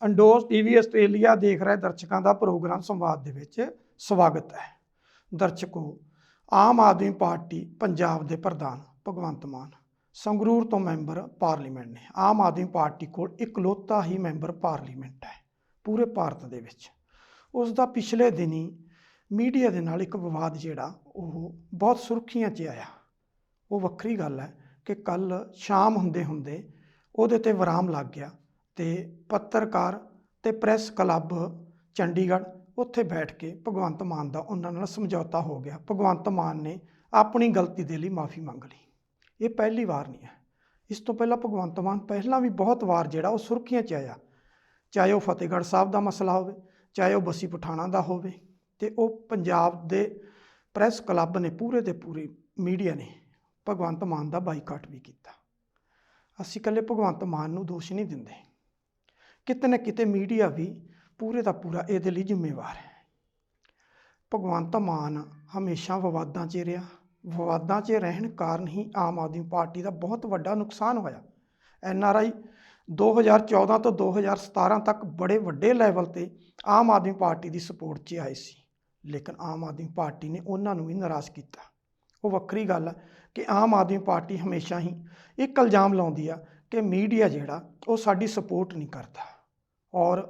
ਅੰਡੋਜ਼ TV Australia ਦੇਖ ਰਹੇ ਦਰਸ਼ਕਾਂ ਦਾ ਪ੍ਰੋਗਰਾਮ ਸੰਵਾਦ ਦੇ ਵਿੱਚ ਸਵਾਗਤ ਹੈ। ਦਰਸ਼ਕੋ, ਆਮ ਆਦਮੀ ਪਾਰਟੀ ਪੰਜਾਬ ਦੇ ਪ੍ਰਧਾਨ ਭਗਵੰਤ ਮਾਨ ਸੰਗਰੂਰ ਤੋਂ ਮੈਂਬਰ ਪਾਰਲੀਮੈਂਟ ਨੇ। ਆਮ ਆਦਮੀ ਪਾਰਟੀ ਕੋਲ ਇਕਲੌਤਾ ਹੀ ਮੈਂਬਰ ਪਾਰਲੀਮੈਂਟ ਹੈ ਪੂਰੇ ਭਾਰਤ ਦੇ ਵਿੱਚ। ਉਸ ਦਾ ਪਿਛਲੇ ਦਿਨੀ ਮੀਡੀਆ ਦੇ ਨਾਲ ਇੱਕ ਵਿਵਾਦ ਜਿਹੜਾ ਉਹ ਬਹੁਤ ਸੁਰਖੀਆਂ 'ਚ ਆਇਆ। ਉਹ ਵੱਖਰੀ ਗੱਲ ਹੈ ਕਿ ਕੱਲ੍ਹ ਸ਼ਾਮ ਹੁੰਦੇ ਹੁੰਦੇ ਉਹਦੇ 'ਤੇ ਵਿਰਾਮ ਲੱਗ ਗਿਆ ਤੇ ਪੱਤਰਕਾਰ ਤੇ ਪ੍ਰੈਸ ਕਲੱਬ ਚੰਡੀਗੜ੍ਹ ਉੱਥੇ ਬੈਠ ਕੇ ਭਗਵੰਤ ਮਾਨ ਦਾ ਉਹਨਾਂ ਨਾਲ ਸਮਝੌਤਾ ਹੋ ਗਿਆ। ਭਗਵੰਤ ਮਾਨ ਨੇ ਆਪਣੀ ਗਲਤੀ ਦੇ ਲਈ ਮਾਫੀ ਮੰਗ ਲਈ। ਇਹ ਪਹਿਲੀ ਵਾਰ ਨਹੀਂ ਹੈ। ਇਸ ਤੋਂ ਪਹਿਲਾਂ ਭਗਵੰਤ ਮਾਨ ਪਹਿਲਾਂ ਵੀ ਬਹੁਤ ਵਾਰ ਜਿਹੜਾ ਉਹ ਸੁਰਖੀਆਂ 'ਚ ਆਇਆ, ਚਾਹੇ ਉਹ ਫਤਿਹਗੜ੍ਹ ਸਾਹਿਬ ਦਾ ਮਸਲਾ ਹੋਵੇ, ਚਾਹੇ ਉਹ ਬੱਸੀ ਪਠਾਣਾ ਦਾ ਹੋਵੇ। ਤੇ ਉਹ ਪੰਜਾਬ ਦੇ ਪ੍ਰੈਸ ਕਲੱਬ ਨੇ ਪੂਰੇ ਦੇ ਪੂਰੇ ਮੀਡੀਆ ਨੇ ਭਗਵੰਤ ਮਾਨ ਦਾ ਬਾਈਕਾਟ ਵੀ ਕੀਤਾ। ਅਸੀਂ ਇਕੱਲੇ ਭਗਵੰਤ ਮਾਨ ਨੂੰ ਦੋਸ਼ ਨਹੀਂ ਦਿੰਦੇ, ਕਿਤੇ ਨਾ ਕਿਤੇ ਮੀਡੀਆ ਵੀ ਪੂਰੇ ਦਾ ਪੂਰਾ ਇਹਦੇ ਲਈ ਜ਼ਿੰਮੇਵਾਰ ਹੈ। ਭਗਵੰਤ ਮਾਨ ਹਮੇਸ਼ਾ ਵਿਵਾਦਾਂ 'ਚ ਰਿਹਾ। ਵਿਵਾਦਾਂ 'ਚ ਰਹਿਣ ਕਾਰਨ ਹੀ ਆਮ ਆਦਮੀ ਪਾਰਟੀ ਦਾ ਬਹੁਤ ਵੱਡਾ ਨੁਕਸਾਨ ਹੋਇਆ। NRI 2014 ਤੋਂ 2017 ਤੱਕ ਬੜੇ ਵੱਡੇ ਲੈਵਲ 'ਤੇ ਆਮ ਆਦਮੀ ਪਾਰਟੀ ਦੀ ਸਪੋਰਟ 'ਚ ਆਏ ਸੀ, ਲੇਕਿਨ ਆਮ ਆਦਮੀ ਪਾਰਟੀ ਨੇ ਉਹਨਾਂ ਨੂੰ ਵੀ ਨਿਰਾਸ਼ ਕੀਤਾ। ਉਹ ਵੱਖਰੀ ਗੱਲ ਹੈ ਕਿ ਆਮ ਆਦਮੀ ਪਾਰਟੀ ਹਮੇਸ਼ਾ ਹੀ ਇੱਕ ਇਲਜ਼ਾਮ ਲਾਉਂਦੀ ਆ ਕਿ ਮੀਡੀਆ ਜਿਹੜਾ ਉਹ ਸਾਡੀ ਸਪੋਰਟ ਨਹੀਂ ਕਰਦਾ ਔਰ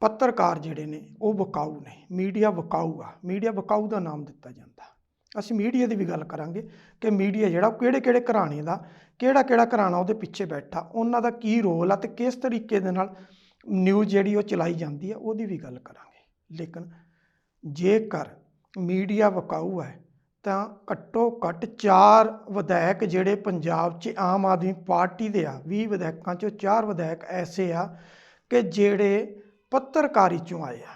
ਪੱਤਰਕਾਰ ਜਿਹੜੇ ਨੇ ਉਹ ਵਿਕਾਊ ਨੇ। ਮੀਡੀਆ ਵਿਕਾਊ ਆ, ਮੀਡੀਆ ਵਿਕਾਊ ਦਾ ਨਾਮ ਦਿੱਤਾ ਜਾਂਦਾ। ਅਸੀਂ ਮੀਡੀਆ ਦੀ ਵੀ ਗੱਲ ਕਰਾਂਗੇ ਕਿ ਮੀਡੀਆ ਜਿਹੜਾ ਉਹ ਕਿਹੜੇ ਘਰਾਣੇ ਦਾ, ਕਿਹੜਾ ਘਰਾਣਾ ਉਹਦੇ ਪਿੱਛੇ ਬੈਠਾ, ਉਹਨਾਂ ਦਾ ਕੀ ਰੋਲ ਆ ਤੇ ਕਿਸ ਤਰੀਕੇ ਦੇ ਨਾਲ ਨਿਊਜ਼ ਜਿਹੜੀ ਉਹ ਚਲਾਈ ਜਾਂਦੀ ਆ, ਉਹਦੀ ਵੀ ਗੱਲ ਕਰਾਂਗੇ। ਲੇਕਿਨ ਜੇਕਰ ਮੀਡੀਆ ਵਿਕਾਊ ਹੈ ਤਾਂ ਘੱਟੋ ਘੱਟ 4 ਵਿਧਾਇਕ ਜਿਹੜੇ ਪੰਜਾਬ 'ਚ ਆਮ ਆਦਮੀ ਪਾਰਟੀ ਦੇ ਆ, 20 ਵਿਧਾਇਕਾਂ 'ਚੋਂ 4 ਵਿਧਾਇਕ ਐਸੇ ਆ ਕਿ ਜਿਹੜੇ ਪੱਤਰਕਾਰੀ 'ਚੋਂ ਆਏ ਆ।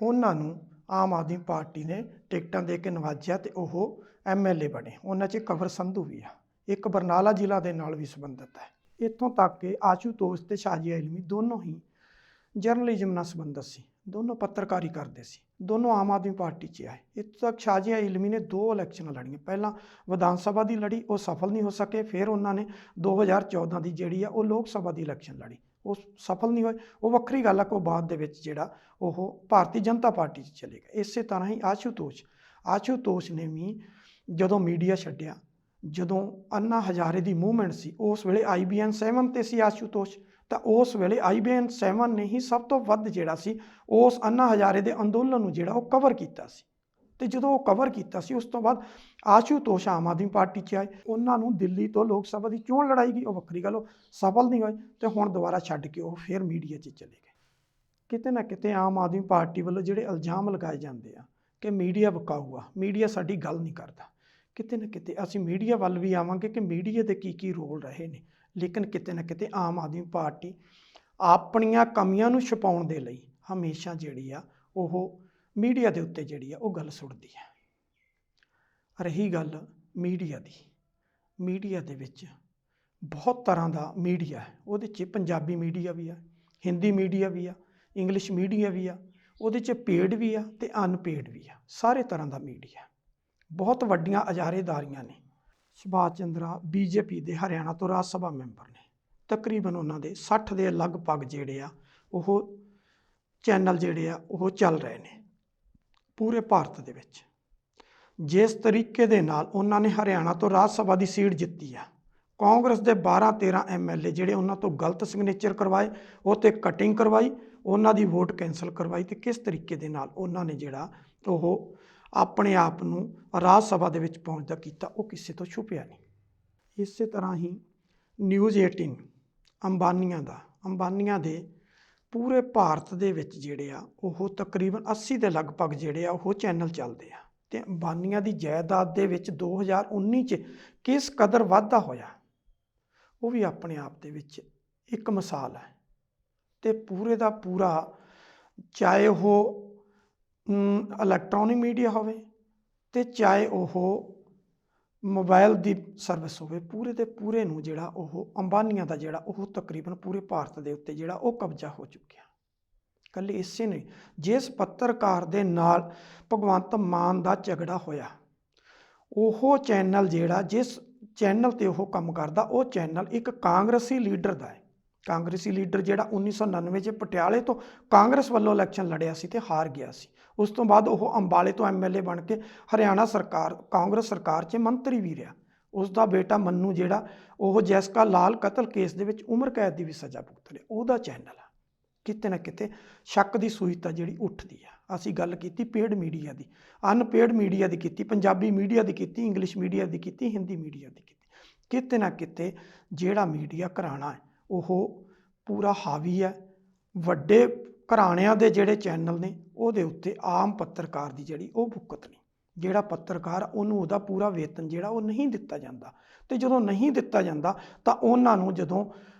ਉਹਨਾਂ ਨੂੰ ਆਮ ਆਦਮੀ ਪਾਰਟੀ ਨੇ ਟਿਕਟਾਂ ਦੇ ਕੇ ਨਵਾਜਿਆ ਤੇ ਉਹ MLA ਬਣੇ। ਉਹਨਾਂ 'ਚ ਕੰਵਰ ਸੰਧੂ ਵੀ ਆ, ਇੱਕ ਬਰਨਾਲਾ ਜ਼ਿਲ੍ਹਾ ਦੇ ਨਾਲ ਵੀ ਸੰਬੰਧਿਤ ਹੈ। ਇੱਥੋਂ ਤੱਕ ਕਿ ਆਸ਼ੂਤੋਸ਼ ਤੇ ਸ਼ਾਜੀਆ ਇਲਮੀ ਦੋਨੋਂ ਹੀ ਜਰਨਲਿਜ਼ਮ ਨਾਲ ਸੰਬੰਧਿਤ ਸੀ, ਦੋਨੋਂ ਪੱਤਰਕਾਰੀ ਕਰਦੇ ਸੀ, ਦੋਨੋਂ ਆਮ ਆਦਮੀ ਪਾਰਟੀ 'ਚ ਆਏ। ਇੱਥੋਂ ਤੱਕ ਸ਼ਾਜੀਆ ਇਲਮੀ ਨੇ 2 ਇਲੈਕਸ਼ਨਾਂ ਲੜੀਆਂ। ਪਹਿਲਾਂ ਵਿਧਾਨ ਸਭਾ ਦੀ ਲੜੀ, ਉਹ ਸਫਲ ਨਹੀਂ ਹੋ ਸਕੇ। ਫਿਰ ਉਹਨਾਂ ਨੇ 2014 ਦੀ ਜਿਹੜੀ ਆ ਉਹ ਲੋਕ ਸਭਾ ਦੀ ਇਲੈਕਸ਼ਨ ਲੜੀ, ਉਹ ਸਫਲ ਨਹੀਂ ਹੋਏ। ਉਹ ਵੱਖਰੀ ਗੱਲ ਆ ਕਿ ਉਹ ਬਾਅਦ ਦੇ ਵਿੱਚ ਜਿਹੜਾ ਉਹ ਭਾਰਤੀ ਜਨਤਾ ਪਾਰਟੀ 'ਚ ਚਲੇ ਗਏ। ਇਸੇ ਤਰ੍ਹਾਂ ਹੀ ਆਸ਼ੂਤੋਸ਼ ਨੇ ਵੀ ਜਦੋਂ ਮੀਡੀਆ ਛੱਡਿਆ, ਜਦੋਂ ਅੰਨਾ ਹਜ਼ਾਰੇ ਦੀ ਮੂਵਮੈਂਟ ਸੀ, ਉਸ ਵੇਲੇ IBN 7 'ਤੇ ਸੀ ਆਸ਼ੂਤੋਸ਼, ਤਾਂ ਉਸ ਵੇਲੇ IBN 7 ਨੇ ਹੀ ਸਭ ਤੋਂ ਵੱਧ ਜਿਹੜਾ ਸੀ ਉਸ ਅੰਨਾ ਹਜ਼ਾਰੇ ਦੇ ਅੰਦੋਲਨ ਨੂੰ ਜਿਹੜਾ ਉਹ ਕਵਰ ਕੀਤਾ ਸੀ। ਤੇ ਜਦੋਂ ਉਹ ਕਵਰ ਕੀਤਾ ਸੀ, ਉਸ ਤੋਂ ਬਾਅਦ ਆਸ਼ੂਤੋਸ਼ ਆਮ ਆਦਮੀ ਪਾਰਟੀ 'ਚ ਆਏ। ਉਹਨਾਂ ਨੂੰ ਦਿੱਲੀ ਤੋਂ ਲੋਕ ਸਭਾ ਦੀ ਚੋਣ ਲੜਾਈ ਗਈ, ਉਹ ਵੱਖਰੀ ਗੱਲ, ਉਹ ਸਫਲ ਨਹੀਂ ਹੋਏ ਤੇ ਹੁਣ ਦੁਬਾਰਾ ਛੱਡ ਕੇ ਉਹ ਫਿਰ ਮੀਡੀਆ 'ਚ ਚਲੇ ਗਏ। ਕਿਤੇ ਨਾ ਕਿਤੇ ਆਮ ਆਦਮੀ ਪਾਰਟੀ ਵੱਲੋਂ ਜਿਹੜੇ ਇਲਜ਼ਾਮ ਲਗਾਏ ਜਾਂਦੇ ਆ ਕਿ ਮੀਡੀਆ ਵਿਕਾਊ ਆ, ਮੀਡੀਆ ਸਾਡੀ ਗੱਲ ਨਹੀਂ ਕਰਦਾ, ਕਿਤੇ ਨਾ ਕਿਤੇ ਅਸੀਂ ਮੀਡੀਆ ਵੱਲ ਵੀ ਆਵਾਂਗੇ ਕਿ ਮੀਡੀਆ ਦੇ ਕੀ ਰੋਲ ਰਹੇ ਨੇ। ਲੇਕਿਨ ਕਿਤੇ ਨਾ ਕਿਤੇ ਆਮ ਆਦਮੀ ਪਾਰਟੀ ਆਪਣੀਆਂ ਕਮੀਆਂ ਨੂੰ ਛੁਪਾਉਣ ਦੇ ਲਈ ਹਮੇਸ਼ਾ ਜਿਹੜੀ ਆ ਉਹ ਮੀਡੀਆ ਦੇ ਉੱਤੇ ਜਿਹੜੀ ਆ ਉਹ ਗੱਲ ਸੁੱਟਦੀ ਹੈ। ਰਹੀ ਗੱਲ ਮੀਡੀਆ ਦੀ, ਮੀਡੀਆ ਦੇ ਵਿੱਚ ਬਹੁਤ ਤਰ੍ਹਾਂ ਦਾ ਮੀਡੀਆ ਹੈ। ਉਹਦੇ 'ਚ ਪੰਜਾਬੀ ਮੀਡੀਆ ਵੀ ਆ, ਹਿੰਦੀ ਮੀਡੀਆ ਵੀ ਆ, ਇੰਗਲਿਸ਼ ਮੀਡੀਆ ਵੀ ਆ, ਉਹਦੇ 'ਚ ਪੇਡ ਵੀ ਆ ਤੇ ਅਨਪੇਡ ਵੀ ਆ। ਸਾਰੇ ਤਰ੍ਹਾਂ ਦਾ ਮੀਡੀਆ, ਬਹੁਤ ਵੱਡੀਆਂ ਅਜਾਰੇਦਾਰੀਆਂ ਨੇ। ਸੁਭਾਸ਼ ਚੰਦਰਾ BJP ਦੇ ਹਰਿਆਣਾ ਤੋਂ ਰਾਜ ਸਭਾ ਮੈਂਬਰ ਨੇ। ਤਕਰੀਬਨ ਉਹਨਾਂ ਦੇ 60 ਦੇ ਲਗਭਗ ਜਿਹੜੇ ਆ ਉਹ ਚੈਨਲ ਜਿਹੜੇ ਆ ਉਹ ਚੱਲ ਰਹੇ ਨੇ ਪੂਰੇ ਭਾਰਤ ਦੇ ਵਿੱਚ। ਜਿਸ ਤਰੀਕੇ ਦੇ ਨਾਲ ਉਹਨਾਂ ਨੇ ਹਰਿਆਣਾ ਤੋਂ ਰਾਜ ਸਭਾ ਦੀ ਸੀਟ ਜਿੱਤੀ ਆ, ਕਾਂਗਰਸ ਦੇ 12-13 MLA ਜਿਹੜੇ ਉਹਨਾਂ ਤੋਂ ਗਲਤ ਸਿਗਨੇਚਰ ਕਰਵਾਏ, ਉਹ 'ਤੇ ਕਟਿੰਗ ਕਰਵਾਈ, ਉਹਨਾਂ ਦੀ ਵੋਟ ਕੈਂਸਲ ਕਰਵਾਈ ਤੇ ਕਿਸ ਤਰੀਕੇ ਦੇ ਨਾਲ ਉਹਨਾਂ ਨੇ ਜਿਹੜਾ ਉਹ ਆਪਣੇ ਆਪ ਨੂੰ ਰਾਜ ਸਭਾ ਦੇ ਵਿੱਚ ਪਹੁੰਚਦਾ ਕੀਤਾ, ਉਹ ਕਿਸੇ ਤੋਂ ਛੁਪਿਆ ਨਹੀਂ। ਇਸੇ ਤਰ੍ਹਾਂ ਹੀ ਨਿਊਜ਼ 18 ਅੰਬਾਨੀਆਂ ਦੇ ਪੂਰੇ ਭਾਰਤ ਦੇ ਵਿੱਚ ਜਿਹੜੇ ਆ ਉਹ ਤਕਰੀਬਨ 80 ਦੇ ਲਗਭਗ ਜਿਹੜੇ ਆ ਉਹ ਚੈਨਲ ਚੱਲਦੇ ਆ। ਤੇ ਅੰਬਾਨੀਆਂ ਦੀ ਜਾਇਦਾਦ ਦੇ ਵਿੱਚ 2019 'ਚ ਕਿਸ ਕਦਰ ਵਾਧਾ ਹੋਇਆ, ਉਹ ਵੀ ਆਪਣੇ ਆਪ ਦੇ ਵਿੱਚ ਇੱਕ ਮਿਸਾਲ ਹੈ। ਤੇ ਪੂਰੇ ਦਾ ਪੂਰਾ, ਚਾਹੇ ਉਹ ਇਲੈਕਟ੍ਰੋਨਿਕ ਮੀਡੀਆ ਹੋਵੇ ਤੇ ਚਾਹੇ ਉਹ ਮੋਬਾਈਲ ਦੀ ਸਰਵਿਸ ਹੋਵੇ, ਪੂਰੇ ਦੇ ਪੂਰੇ ਨੂੰ ਜਿਹੜਾ ਉਹ ਅੰਬਾਨੀਆਂ ਦਾ ਜਿਹੜਾ ਉਹ ਤਕਰੀਬਨ ਪੂਰੇ ਭਾਰਤ ਦੇ ਉੱਤੇ ਜਿਹੜਾ ਉਹ ਕਬਜ਼ਾ ਹੋ ਚੁੱਕਿਆ। ਇਕੱਲੇ ਇਸੇ ਨੇ, ਜਿਸ ਪੱਤਰਕਾਰ ਦੇ ਨਾਲ ਭਗਵੰਤ ਮਾਨ ਦਾ ਝਗੜਾ ਹੋਇਆ, ਉਹ ਚੈਨਲ ਜਿਹੜਾ ਜਿਸ ਚੈਨਲ 'ਤੇ ਉਹ ਕੰਮ ਕਰਦਾ, ਉਹ ਚੈਨਲ ਇੱਕ ਕਾਂਗਰਸੀ ਲੀਡਰ ਦਾ ਹੈ। ਕਾਂਗਰਸੀ ਲੀਡਰ ਜਿਹੜਾ 1999 'ਚ ਪਟਿਆਲੇ ਤੋਂ ਕਾਂਗਰਸ ਵੱਲੋਂ ਇਲੈਕਸ਼ਨ ਲੜਿਆ ਸੀ ਤੇ ਹਾਰ ਗਿਆ ਸੀ। ਉਸ ਤੋਂ ਬਾਅਦ ਉਹ ਅੰਬਾਲੇ ਤੋਂ ਐਮਐਲਏ ਬਣ ਕੇ ਹਰਿਆਣਾ ਸਰਕਾਰ ਕਾਂਗਰਸ ਸਰਕਾਰ 'ਚ ਮੰਤਰੀ ਵੀ ਰਿਹਾ। ਉਸ ਦਾ ਬੇਟਾ ਮੰਨੂ ਜਿਹੜਾ ਉਹ ਜੈਸਿਕਾ ਲਾਲ ਕਤਲ ਕੇਸ ਦੇ ਵਿੱਚ ਉਮਰ ਕੈਦ ਦੀ ਵੀ ਸਜ਼ਾ ਭੁਗਤ ਰਿਹਾ, ਉਹਦਾ ਚੈਨਲ ਆ। ਕਿਤੇ ਨਾ ਕਿਤੇ ਸ਼ੱਕ ਦੀ ਸੂਈ ਤਾਂ ਜਿਹੜੀ ਉੱਠਦੀ ਆ। ਅਸੀਂ ਗੱਲ ਕੀਤੀ ਪੇਡ ਮੀਡੀਆ ਦੀ, ਅਨਪੇਡ ਮੀਡੀਆ ਦੀ ਕੀਤੀ, ਪੰਜਾਬੀ ਮੀਡੀਆ ਦੀ ਕੀਤੀ, ਇੰਗਲਿਸ਼ ਮੀਡੀਆ ਦੀ ਕੀਤੀ, ਹਿੰਦੀ ਮੀਡੀਆ ਦੀ ਕੀਤੀ। ਕਿਤੇ ਨਾ ਕਿਤੇ ਜਿਹੜਾ ਮੀਡੀਆ ਘਰਾਣਾ ਹੈ ਉਹ ਪੂਰਾ ਹਾਵੀ ਹੈ। ਵੱਡੇ ਘਰਾਣਿਆਂ ਦੇ ਜਿਹੜੇ ਚੈਨਲ ਨੇ ਉਹਦੇ ਉੱਤੇ ਆਮ ਪੱਤਰਕਾਰ ਦੀ ਜਿਹੜੀ ਉਹ ਭੁਗਤ ਨਹੀਂ। ਜਿਹੜਾ ਪੱਤਰਕਾਰ ਉਹਨੂੰ ਉਹਦਾ ਪੂਰਾ ਵੇਤਨ ਜਿਹੜਾ ਉਹ ਨਹੀਂ ਦਿੱਤਾ ਜਾਂਦਾ, ਅਤੇ ਜਦੋਂ ਨਹੀਂ ਦਿੱਤਾ ਜਾਂਦਾ ਤਾਂ ਉਹਨਾਂ ਨੂੰ ਜਦੋਂ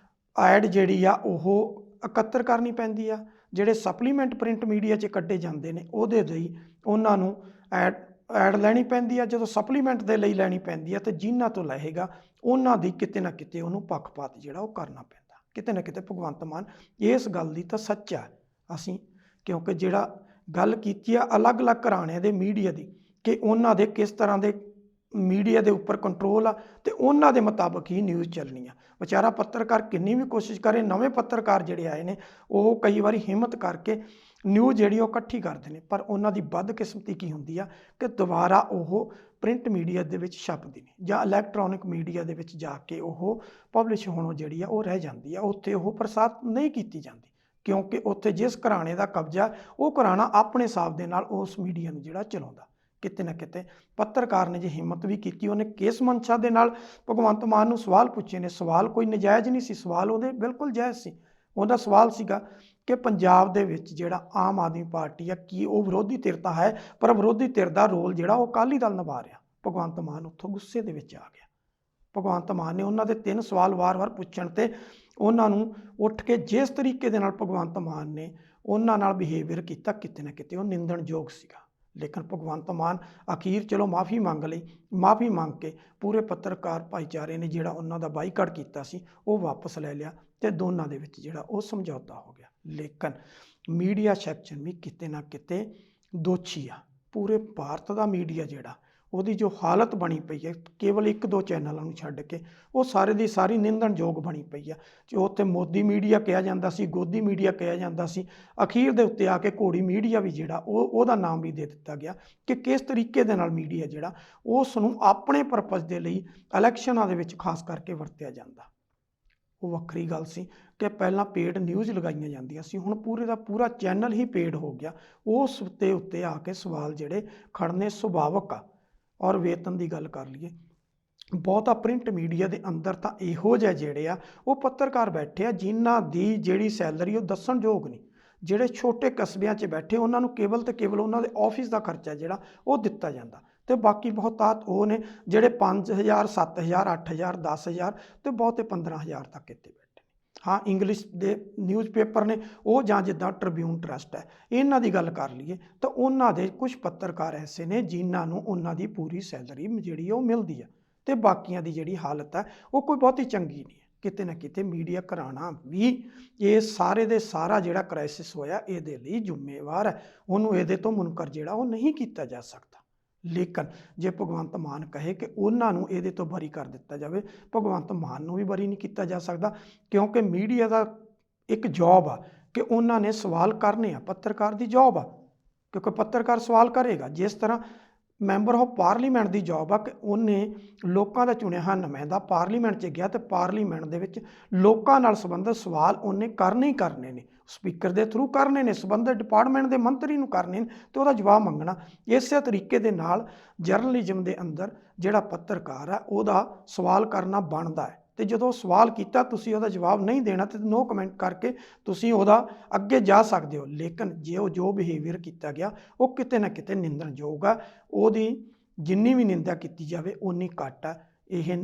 ਐਡ ਜਿਹੜੀ ਆ ਉਹ ਇਕੱਤਰ ਕਰਨੀ ਪੈਂਦੀ ਆ। ਜਿਹੜੇ ਸਪਲੀਮੈਂਟ ਪ੍ਰਿੰਟ ਮੀਡੀਆ 'ਚ ਕੱਢੇ ਜਾਂਦੇ ਨੇ ਉਹਦੇ ਲਈ ਉਹਨਾਂ ਨੂੰ ਐਡ ਲੈਣੀ ਪੈਂਦੀ ਆ। ਜਦੋਂ ਸਪਲੀਮੈਂਟ ਦੇ ਲਈ ਲੈਣੀ ਪੈਂਦੀ ਆ ਤਾਂ ਜਿਨ੍ਹਾਂ ਤੋਂ ਲਏਗਾ ਉਹਨਾਂ ਦੀ ਕਿਤੇ ਨਾ ਕਿਤੇ ਉਹਨੂੰ ਪੱਖਪਾਤ ਜਿਹੜਾ ਉਹ ਕਰਨਾ ਪੈਂਦਾ। ਕਿਤੇ ਨਾ ਕਿਤੇ ਭਗਵੰਤ ਮਾਨ ਇਸ ਗੱਲ ਦੀ ਤਾਂ ਸੱਚ ਆ। ਅਸੀਂ ਕਿਉਂਕਿ ਜਿਹੜਾ ਗੱਲ ਕੀਤੀ ਆ ਅਲੱਗ-ਅਲੱਗ ਘਰਾਣਿਆਂ ਦੇ ਮੀਡੀਆ ਦੀ ਕਿ ਉਹਨਾਂ ਦੇ ਕਿਸ ਤਰ੍ਹਾਂ ਦੇ ਮੀਡੀਆ ਦੇ ਉੱਪਰ ਕੰਟਰੋਲ ਆ ਅਤੇ ਉਹਨਾਂ ਦੇ ਮੁਤਾਬਕ ਹੀ ਨਿਊਜ਼ ਚੱਲਣੀ ਆ। ਵਿਚਾਰਾ ਪੱਤਰਕਾਰ ਕਿੰਨੀ ਵੀ ਕੋਸ਼ਿਸ਼ ਕਰੇ, ਨਵੇਂ ਪੱਤਰਕਾਰ ਜਿਹੜੇ ਆਏ ਨੇ ਉਹ ਕਈ ਵਾਰੀ ਹਿੰਮਤ ਕਰਕੇ ਨਿਊਜ਼ ਜਿਹੜੀ ਉਹ ਇਕੱਠੀ ਕਰਦੇ ਨੇ, ਪਰ ਉਹਨਾਂ ਦੀ ਬਦਕਿਸਮਤੀ ਕੀ ਹੁੰਦੀ ਆ ਕਿ ਦੁਬਾਰਾ ਉਹ ਪ੍ਰਿੰਟ ਮੀਡੀਆ ਦੇ ਵਿੱਚ ਛਪਦੀ ਨਹੀਂ ਜਾਂ ਇਲੈਕਟ੍ਰੋਨਿਕ ਮੀਡੀਆ ਦੇ ਵਿੱਚ ਜਾ ਕੇ ਉਹ ਪਬਲਿਸ਼ ਹੋਣੋਂ ਜਿਹੜੀ ਆ ਉਹ ਰਹਿ ਜਾਂਦੀ ਆ। ਉੱਥੇ ਉਹ ਪ੍ਰਸਾਰਿਤ ਨਹੀਂ ਕੀਤੀ ਜਾਂਦੀ ਕਿਉਂਕਿ ਉੱਥੇ ਜਿਸ ਘਰਾਣੇ ਦਾ ਕਬਜ਼ਾ ਉਹ ਘਰਾਣਾ ਆਪਣੇ ਹਿਸਾਬ ਦੇ ਨਾਲ ਉਸ ਮੀਡੀਆ ਨੂੰ ਜਿਹੜਾ ਚਲਾਉਂਦਾ। ਕਿਤੇ ਨਾ ਕਿਤੇ ਪੱਤਰਕਾਰ ਨੇ ਜੇ ਹਿੰਮਤ ਵੀ ਕੀਤੀ, ਉਹਨੇ ਕਿਸ ਮਨਸ਼ਾ ਦੇ ਨਾਲ ਭਗਵੰਤ ਮਾਨ ਨੂੰ ਸਵਾਲ ਪੁੱਛੇ ਨੇ। ਸਵਾਲ ਕੋਈ ਨਜਾਇਜ਼ ਨਹੀਂ ਸੀ, ਸਵਾਲ ਉਹਦੇ ਬਿਲਕੁਲ ਜਾਇਜ਼ ਸੀ। ਉਹਦਾ ਸਵਾਲ ਸੀਗਾ ਕਿ ਪੰਜਾਬ ਦੇ ਵਿੱਚ ਜਿਹੜਾ ਆਮ ਆਦਮੀ ਪਾਰਟੀ ਆ ਕੀ ਉਹ ਵਿਰੋਧੀ ਧਿਰ ਤਾਂ ਹੈ, ਪਰ ਵਿਰੋਧੀ ਧਿਰ ਦਾ ਰੋਲ ਜਿਹੜਾ ਉਹ ਅਕਾਲੀ ਦਲ ਨਿਭਾ ਰਿਹਾ। ਭਗਵੰਤ ਮਾਨ ਉੱਥੋਂ ਗੁੱਸੇ ਦੇ ਵਿੱਚ ਆ ਗਿਆ। ਭਗਵੰਤ ਮਾਨ ਨੇ ਉਹਨਾਂ ਦੇ 3 ਸਵਾਲ ਵਾਰ-ਵਾਰ ਪੁੱਛਣ ਤੇ ਉਹਨਾਂ ਨੂੰ ਉੱਠ ਕੇ ਜਿਸ ਤਰੀਕੇ ਦੇ ਨਾਲ ਭਗਵੰਤ ਮਾਨ ਨੇ ਉਹਨਾਂ ਨਾਲ ਬਿਹੇਵੀਅਰ ਕੀਤਾ, ਕਿਤੇ ਨਾ ਕਿਤੇ ਉਹ ਨਿੰਦਣਯੋਗ ਸੀਗਾ। ਲੇਕਿਨ ਭਗਵੰਤ ਮਾਨ ਅਖੀਰ ਚਲੋ ਮਾफ़ੀ ਮੰਗ ਲਈ। ਮਾफ़ੀ ਮੰਗ ਕੇ ਪੂਰੇ ਪੱਤਰਕਾਰ ਭਾਈਚਾਰੇ ਨੇ ਜਿਹੜਾ ਉਹਨਾਂ ਦਾ ਬਾਈਕਾਟ ਕੀਤਾ ਸੀ ਉਹ ਵਾਪਸ ਲੈ ਲਿਆ ਅਤੇ ਦੋਨਾਂ ਦੇ ਵਿੱਚ ਜਿਹੜਾ ਉਹ ਸਮਝੌਤਾ ਹੋ ਗਿਆ। ਲੇਕਿਨ ਮੀਡੀਆ ਸੈਕਸ਼ਨ ਵੀ ਕਿਤੇ ਨਾ ਕਿਤੇ ਦੋਸ਼ੀ ਆ। ਪੂਰੇ ਭਾਰਤ ਦਾ ਮੀਡੀਆ ਜਿਹੜਾ ਉਹਦੀ ਜੋ ਹਾਲਤ ਬਣੀ ਪਈ ਹੈ, ਕੇਵਲ 1-2 ਚੈਨਲਾਂ ਨੂੰ ਛੱਡ ਕੇ ਉਹ ਸਾਰੇ ਦੀ ਸਾਰੀ ਨਿੰਦਣਯੋਗ ਬਣੀ ਪਈ ਆ। ਜੋ ਉੱਥੇ ਮੋਦੀ ਮੀਡੀਆ ਕਿਹਾ ਜਾਂਦਾ ਸੀ, ਗੋਦੀ ਮੀਡੀਆ ਕਿਹਾ ਜਾਂਦਾ ਸੀ, ਅਖੀਰ ਦੇ ਉੱਤੇ ਆ ਕੇ ਘੋੜੀ ਮੀਡੀਆ ਵੀ ਜਿਹੜਾ ਉਹਦਾ ਨਾਮ ਵੀ ਦੇ ਦਿੱਤਾ ਗਿਆ ਕਿ ਕਿਸ ਤਰੀਕੇ ਦੇ ਨਾਲ ਮੀਡੀਆ ਜਿਹੜਾ ਉਸ ਨੂੰ ਆਪਣੇ ਪਰਪਸ ਦੇ ਲਈ ਇਲੈਕਸ਼ਨਾਂ ਦੇ ਵਿੱਚ ਖਾਸ ਕਰਕੇ ਵਰਤਿਆ ਜਾਂਦਾ। ਉਹ ਵੱਖਰੀ ਗੱਲ ਸੀ ਕਿ ਪਹਿਲਾਂ ਪੇਡ ਨਿਊਜ਼ ਲਗਾਈਆਂ ਜਾਂਦੀਆਂ ਸੀ, ਹੁਣ ਪੂਰੇ ਦਾ ਪੂਰਾ ਚੈਨਲ ਹੀ ਪੇਡ ਹੋ ਗਿਆ। ਉਸ ਉੱਤੇ ਆ ਕੇ ਸਵਾਲ ਜਿਹੜੇ ਖੜਨੇ ਸੁਭਾਵਿਕ ਆ। ਔਰ ਵੇਤਨ ਦੀ ਗੱਲ ਕਰ ਲਈਏ, ਬਹੁਤਾ ਪ੍ਰਿੰਟ ਮੀਡੀਆ ਦੇ ਅੰਦਰ ਤਾਂ ਇਹੋ ਜਿਹੇ ਜਿਹੜੇ ਆ ਉਹ ਪੱਤਰਕਾਰ ਬੈਠੇ ਆ ਜਿਨ੍ਹਾਂ ਦੀ ਜਿਹੜੀ ਸੈਲਰੀ ਉਹ ਦੱਸਣਯੋਗ ਨਹੀਂ। ਜਿਹੜੇ ਛੋਟੇ ਕਸਬਿਆਂ 'ਚ ਬੈਠੇ ਉਹਨਾਂ ਨੂੰ ਕੇਵਲ ਤੇ ਕੇਵਲ ਉਹਨਾਂ ਦੇ ਆਫਿਸ ਦਾ ਖਰਚਾ ਜਿਹੜਾ ਉਹ ਦਿੱਤਾ ਜਾਂਦਾ, ਅਤੇ ਬਾਕੀ ਬਹੁਤਾਤ ਉਹ ਨੇ ਜਿਹੜੇ 5000 7000 8000 10000 ਅਤੇ ਬਹੁਤੇ 15000 ਤੱਕ ਇੱਥੇ ਬੈਠੇ। ਹਾਂ, ਇੰਗਲਿਸ਼ ਦੇ ਨਿਊਜ਼ਪੇਪਰ ਨੇ ਉਹ ਜਾਂ ਜਿੱਦਾਂ ਟ੍ਰਿਬਿਊਨ ਟਰਸਟ ਹੈ, ਇਹਨਾਂ ਦੀ ਗੱਲ ਕਰ ਲਈਏ ਤਾਂ ਉਹਨਾਂ ਦੇ ਕੁਝ ਪੱਤਰਕਾਰ ਐਸੇ ਨੇ ਜਿਨ੍ਹਾਂ ਨੂੰ ਉਹਨਾਂ ਦੀ ਪੂਰੀ ਸੈਲਰੀ ਜਿਹੜੀ ਉਹ ਮਿਲਦੀ ਹੈ ਅਤੇ ਬਾਕੀਆਂ ਦੀ ਜਿਹੜੀ ਹਾਲਤ ਹੈ ਉਹ ਕੋਈ ਬਹੁਤੀ ਚੰਗੀ ਨਹੀਂ ਹੈ। ਕਿਤੇ ਨਾ ਕਿਤੇ ਮੀਡੀਆ ਘਰਾਣਾ ਵੀ ਇਹ ਸਾਰੇ ਦੇ ਸਾਰਾ ਜਿਹੜਾ ਕ੍ਰਾਈਸਿਸ ਹੋਇਆ ਇਹਦੇ ਲਈ ਜ਼ਿੰਮੇਵਾਰ ਹੈ। ਉਹਨੂੰ ਇਹਦੇ ਤੋਂ ਮੁਨਕਰ ਜਿਹੜਾ ਉਹ ਨਹੀਂ ਕੀਤਾ ਜਾ ਸਕਦਾ। ਲੇਕਿਨ ਜੇ ਭਗਵੰਤ ਮਾਨ ਕਹੇ ਕਿ ਉਹਨਾਂ ਨੂੰ ਇਹਦੇ ਤੋਂ ਬਰੀ ਕਰ ਦਿੱਤਾ ਜਾਵੇ, ਭਗਵੰਤ ਮਾਨ ਨੂੰ ਵੀ ਬਰੀ ਨਹੀਂ ਕੀਤਾ ਜਾ ਸਕਦਾ ਕਿਉਂਕਿ ਮੀਡੀਆ ਦਾ ਇੱਕ ਜੌਬ ਆ ਕਿ ਉਹਨਾਂ ਨੇ ਸਵਾਲ ਕਰਨੇ ਆ। ਪੱਤਰਕਾਰ ਦੀ ਜੌਬ ਆ ਕਿਉਂਕਿ ਪੱਤਰਕਾਰ ਸਵਾਲ ਕਰੇਗਾ। ਜਿਸ ਤਰ੍ਹਾਂ member of parliament the job ਆ ਕਿ ਉਹਨੇ ਲੋਕਾਂ ਦਾ ਚੁਣਿਆ ਹੋਇਆ ਨੁਮਾਇੰਦਾ ਪਾਰਲੀਮੈਂਟ 'ਚ ਗਿਆ ਅਤੇ ਪਾਰਲੀਮੈਂਟ ਦੇ ਵਿੱਚ ਲੋਕਾਂ ਨਾਲ ਸੰਬੰਧਿਤ ਸਵਾਲ ਉਹਨੇ ਕਰਨੇ ਹੀ ਕਰਨੇ ਨੇ, ਸਪੀਕਰ ਦੇ ਥਰੂ ਕਰਨੇ ਨੇ, ਸੰਬੰਧਿਤ ਡਿਪਾਰਟਮੈਂਟ ਦੇ ਮੰਤਰੀ ਨੂੰ ਕਰਨੇ ਨੇ ਅਤੇ ਉਹਦਾ ਜਵਾਬ ਮੰਗਣਾ। ਇਸੇ ਤਰੀਕੇ ਦੇ ਨਾਲ ਜਰਨਲਿਜ਼ਮ ਦੇ ਅੰਦਰ ਜਿਹੜਾ ਪੱਤਰਕਾਰ ਆ ਉਹਦਾ ਸਵਾਲ ਕਰਨਾ ਬਣਦਾ ਹੈ ਅਤੇ ਜਦੋਂ ਸਵਾਲ ਕੀਤਾ ਤੁਸੀਂ ਉਹਦਾ ਜਵਾਬ ਨਹੀਂ ਦੇਣਾ ਅਤੇ ਨੋ ਕਮੈਂਟ ਕਰਕੇ ਤੁਸੀਂ ਉਹਦਾ ਅੱਗੇ ਜਾ ਸਕਦੇ ਹੋ। ਲੇਕਿਨ ਜੇ ਉਹ ਜੋ ਬਿਹੇਵੀਅਰ ਕੀਤਾ ਗਿਆ ਉਹ ਕਿਤੇ ਨਾ ਕਿਤੇ ਨਿੰਦਣਯੋਗ ਆ। ਉਹਦੀ ਜਿੰਨੀ ਵੀ ਨਿੰਦਾ ਕੀਤੀ ਜਾਵੇ ਓਨੀ ਘੱਟ ਆ। ਇਹ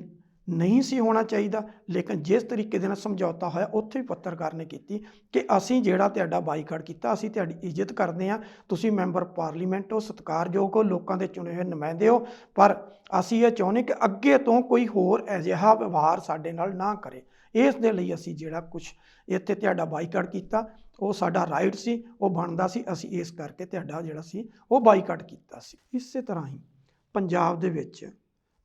ਨਹੀਂ ਸੀ ਹੋਣਾ ਚਾਹੀਦਾ। ਲੇਕਿਨ ਜਿਸ ਤਰੀਕੇ ਦੇ ਨਾਲ ਸਮਝੌਤਾ ਹੋਇਆ ਉੱਥੇ ਵੀ ਪੱਤਰਕਾਰ ਨੇ ਕੀਤੀ ਕਿ ਅਸੀਂ ਜਿਹੜਾ ਤੁਹਾਡਾ ਬਾਈਕਾਟ ਕੀਤਾ, ਅਸੀਂ ਤੁਹਾਡੀ ਇੱਜ਼ਤ ਕਰਦੇ ਹਾਂ, ਤੁਸੀਂ ਮੈਂਬਰ ਪਾਰਲੀਮੈਂਟ ਹੋ, ਸਤਿਕਾਰਯੋਗ ਹੋ, ਲੋਕਾਂ ਦੇ ਚੁਣੇ ਹੋਏ ਨੁਮਾਇੰਦੇ ਹੋ, ਪਰ ਅਸੀਂ ਇਹ ਚਾਹੁੰਦੇ ਕਿ ਅੱਗੇ ਤੋਂ ਕੋਈ ਹੋਰ ਅਜਿਹਾ ਵਿਵਹਾਰ ਸਾਡੇ ਨਾਲ ਨਾ ਕਰੇ। ਇਸ ਦੇ ਲਈ ਅਸੀਂ ਜਿਹੜਾ ਕੁਛ ਇੱਥੇ ਤੁਹਾਡਾ ਬਾਈਕਾਟ ਕੀਤਾ ਉਹ ਸਾਡਾ ਰਾਈਟ ਸੀ, ਉਹ ਬਣਦਾ ਸੀ, ਅਸੀਂ ਇਸ ਕਰਕੇ ਤੁਹਾਡਾ ਜਿਹੜਾ ਸੀ ਉਹ ਬਾਈਕਾਟ ਕੀਤਾ ਸੀ। ਇਸੇ ਤਰ੍ਹਾਂ ਹੀ ਪੰਜਾਬ ਦੇ ਵਿੱਚ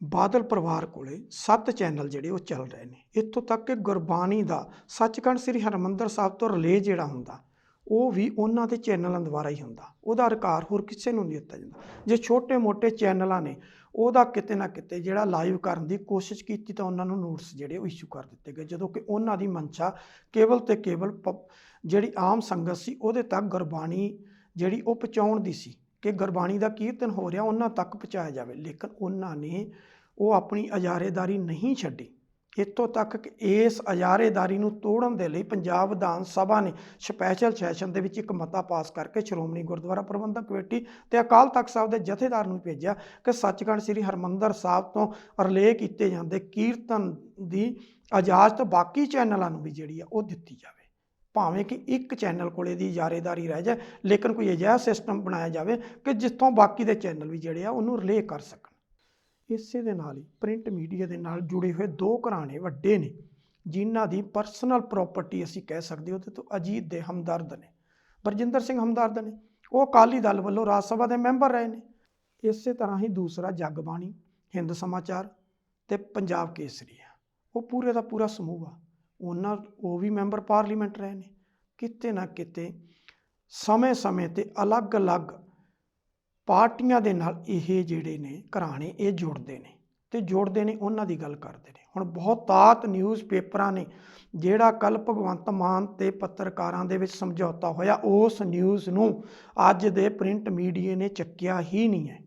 ਬਾਦਲ ਪਰਿਵਾਰ ਕੋਲੇ 7 ਚੈਨਲ ਜਿਹੜੇ ਉਹ ਚੱਲ ਰਹੇ ਨੇ। ਇੱਥੋਂ ਤੱਕ ਕਿ ਗੁਰਬਾਣੀ ਦਾ ਸੱਚਖੰਡ ਸ੍ਰੀ ਹਰਿਮੰਦਰ ਸਾਹਿਬ ਤੋਂ ਰਿਲੇ ਜਿਹੜਾ ਹੁੰਦਾ ਉਹ ਵੀ ਉਹਨਾਂ ਦੇ ਚੈਨਲਾਂ ਦੁਆਰਾ ਹੀ ਹੁੰਦਾ। ਉਹਦਾ ਅਧਿਕਾਰ ਹੋਰ ਕਿਸੇ ਨੂੰ ਨਹੀਂ ਦਿੱਤਾ ਜਾਂਦਾ। ਜੇ ਛੋਟੇ ਮੋਟੇ ਚੈਨਲਾਂ ਨੇ ਉਹਦਾ ਕਿਤੇ ਨਾ ਕਿਤੇ ਜਿਹੜਾ ਲਾਈਵ ਕਰਨ ਦੀ ਕੋਸ਼ਿਸ਼ ਕੀਤੀ ਤਾਂ ਉਹਨਾਂ ਨੂੰ ਨੋਟਿਸ ਜਿਹੜੇ ਉਹ ਇਸ਼ੂ ਕਰ ਦਿੱਤੇ ਗਏ, ਜਦੋਂ ਕਿ ਉਹਨਾਂ ਦੀ ਮਨਸ਼ਾ ਕੇਵਲ ਤੇ ਕੇਵਲ ਜਿਹੜੀ ਆਮ ਸੰਗਤ ਸੀ ਉਹਦੇ ਤੱਕ ਗੁਰਬਾਣੀ ਜਿਹੜੀ ਉਹ ਪਹੁੰਚਾਉਣ ਦੀ ਸੀ ਕਿ ਗੁਰਬਾਣੀ ਦਾ ਕੀਰਤਨ ਹੋ ਰਿਹਾ ਉਹਨਾਂ ਤੱਕ ਪਹੁੰਚਾਇਆ ਜਾਵੇ। ਲੇਕਿਨ ਉਹਨਾਂ ਨੇ ਉਹ ਆਪਣੀ ਅਜਾਰੇਦਾਰੀ ਨਹੀਂ ਛੱਡੀ। ਇੱਥੋਂ ਤੱਕ ਕਿ ਇਸ ਅਜਾਰੇਦਾਰੀ ਨੂੰ ਤੋੜਨ ਦੇ ਲਈ ਪੰਜਾਬ ਵਿਧਾਨ ਸਭਾ ਨੇ ਸਪੈਸ਼ਲ ਸੈਸ਼ਨ ਦੇ ਵਿੱਚ ਇੱਕ ਮਤਾ ਪਾਸ ਕਰਕੇ ਸ਼੍ਰੋਮਣੀ ਗੁਰਦੁਆਰਾ ਪ੍ਰਬੰਧਕ ਕਮੇਟੀ ਤੇ ਅਕਾਲ ਤਖਤ ਸਾਹਿਬ ਦੇ ਜਥੇਦਾਰ ਨੂੰ ਭੇਜਿਆ ਕਿ ਸੱਚਖੰਡ ਸ੍ਰੀ ਹਰਿਮੰਦਰ ਸਾਹਿਬ ਤੋਂ ਰਿਲੇ ਕੀਤੇ ਜਾਂਦੇ ਕੀਰਤਨ ਦੀ ਇਜਾਜ਼ਤ ਬਾਕੀ ਚੈਨਲਾਂ ਨੂੰ ਵੀ ਜਿਹੜੀ ਆ ਉਹ ਦਿੱਤੀ ਜਾਵੇ। ਭਾਵੇਂ ਕਿ ਇੱਕ ਚੈਨਲ ਕੋਲੇ ਦੀ ਇਜਾਰੇਦਾਰੀ ਰਹਿ ਜਾਏ, ਲੇਕਿਨ ਕੋਈ ਅਜਿਹਾ ਸਿਸਟਮ ਬਣਾਇਆ ਜਾਵੇ ਕਿ ਜਿੱਥੋਂ ਬਾਕੀ ਦੇ ਚੈਨਲ ਵੀ ਜਿਹੜੇ ਆ ਉਹਨੂੰ ਰਿਲੇ ਕਰ ਸਕਣ। ਇਸੇ ਦੇ ਨਾਲ ਹੀ ਪ੍ਰਿੰਟ ਮੀਡੀਆ ਦੇ ਨਾਲ ਜੁੜੇ ਹੋਏ 2 ਘਰਾਣੇ ਵੱਡੇ ਨੇ ਜਿਨ੍ਹਾਂ ਦੀ ਪਰਸਨਲ ਪ੍ਰਾਪਰਟੀ ਅਸੀਂ ਕਹਿ ਸਕਦੇ ਉਹਦੇ ਤੋਂ ਅਜੀਤ ਦੇ ਹਮਦਰਦ ਨੇ, ਬਰਜਿੰਦਰ ਸਿੰਘ ਹਮਦਰਦ ਨੇ। ਉਹ ਅਕਾਲੀ ਦਲ ਵੱਲੋਂ ਰਾਜ ਸਭਾ ਦੇ ਮੈਂਬਰ ਰਹੇ ਨੇ। ਇਸੇ ਤਰ੍ਹਾਂ ਹੀ ਦੂਸਰਾ ਜਗਬਾਣੀ, ਹਿੰਦ ਸਮਾਚਾਰ ਤੇ ਪੰਜਾਬ ਕੇਸਰੀ ਆ, ਉਹ ਪੂਰੇ ਦਾ ਪੂਰਾ ਸਮੂਹ ਆ। ਉਹ ਵੀ ਮੈਂਬਰ ਪਾਰਲੀਮੈਂਟ ਰਹੇ ਨੇ। ਕਿਤੇ ਨਾ ਕਿਤੇ ਸਮੇਂ-ਸਮੇਂ ਤੇ ਅਲੱਗ-ਅਲੱਗ ਪਾਰਟੀਆਂ ਦੇ ਨਾਲ ਇਹ ਜਿਹੜੇ ਨੇ ਘਰਾਣੇ ਇਹ ਜੁੜਦੇ ਨੇ ਤੇ ਜੋੜਦੇ ਨੇ, ਉਹਨਾਂ ਦੀ ਗੱਲ ਕਰਦੇ ਨੇ। ਹੁਣ ਬਹੁਤਾਤ ਨਿਊਜ਼ਪੇਪਰਾਂ ਨੇ ਜਿਹੜਾ ਕੱਲ ਭਗਵੰਤ ਮਾਨ ਤੇ ਪੱਤਰਕਾਰਾਂ ਦੇ ਵਿੱਚ ਸਮਝੌਤਾ ਹੋਇਆ ਉਸ ਨਿਊਜ਼ ਨੂੰ ਅੱਜ ਦੇ ਪ੍ਰਿੰਟ ਮੀਡੀਆ ਨੇ ਚੱਕਿਆ ਹੀ ਨਹੀਂ ਹੈ।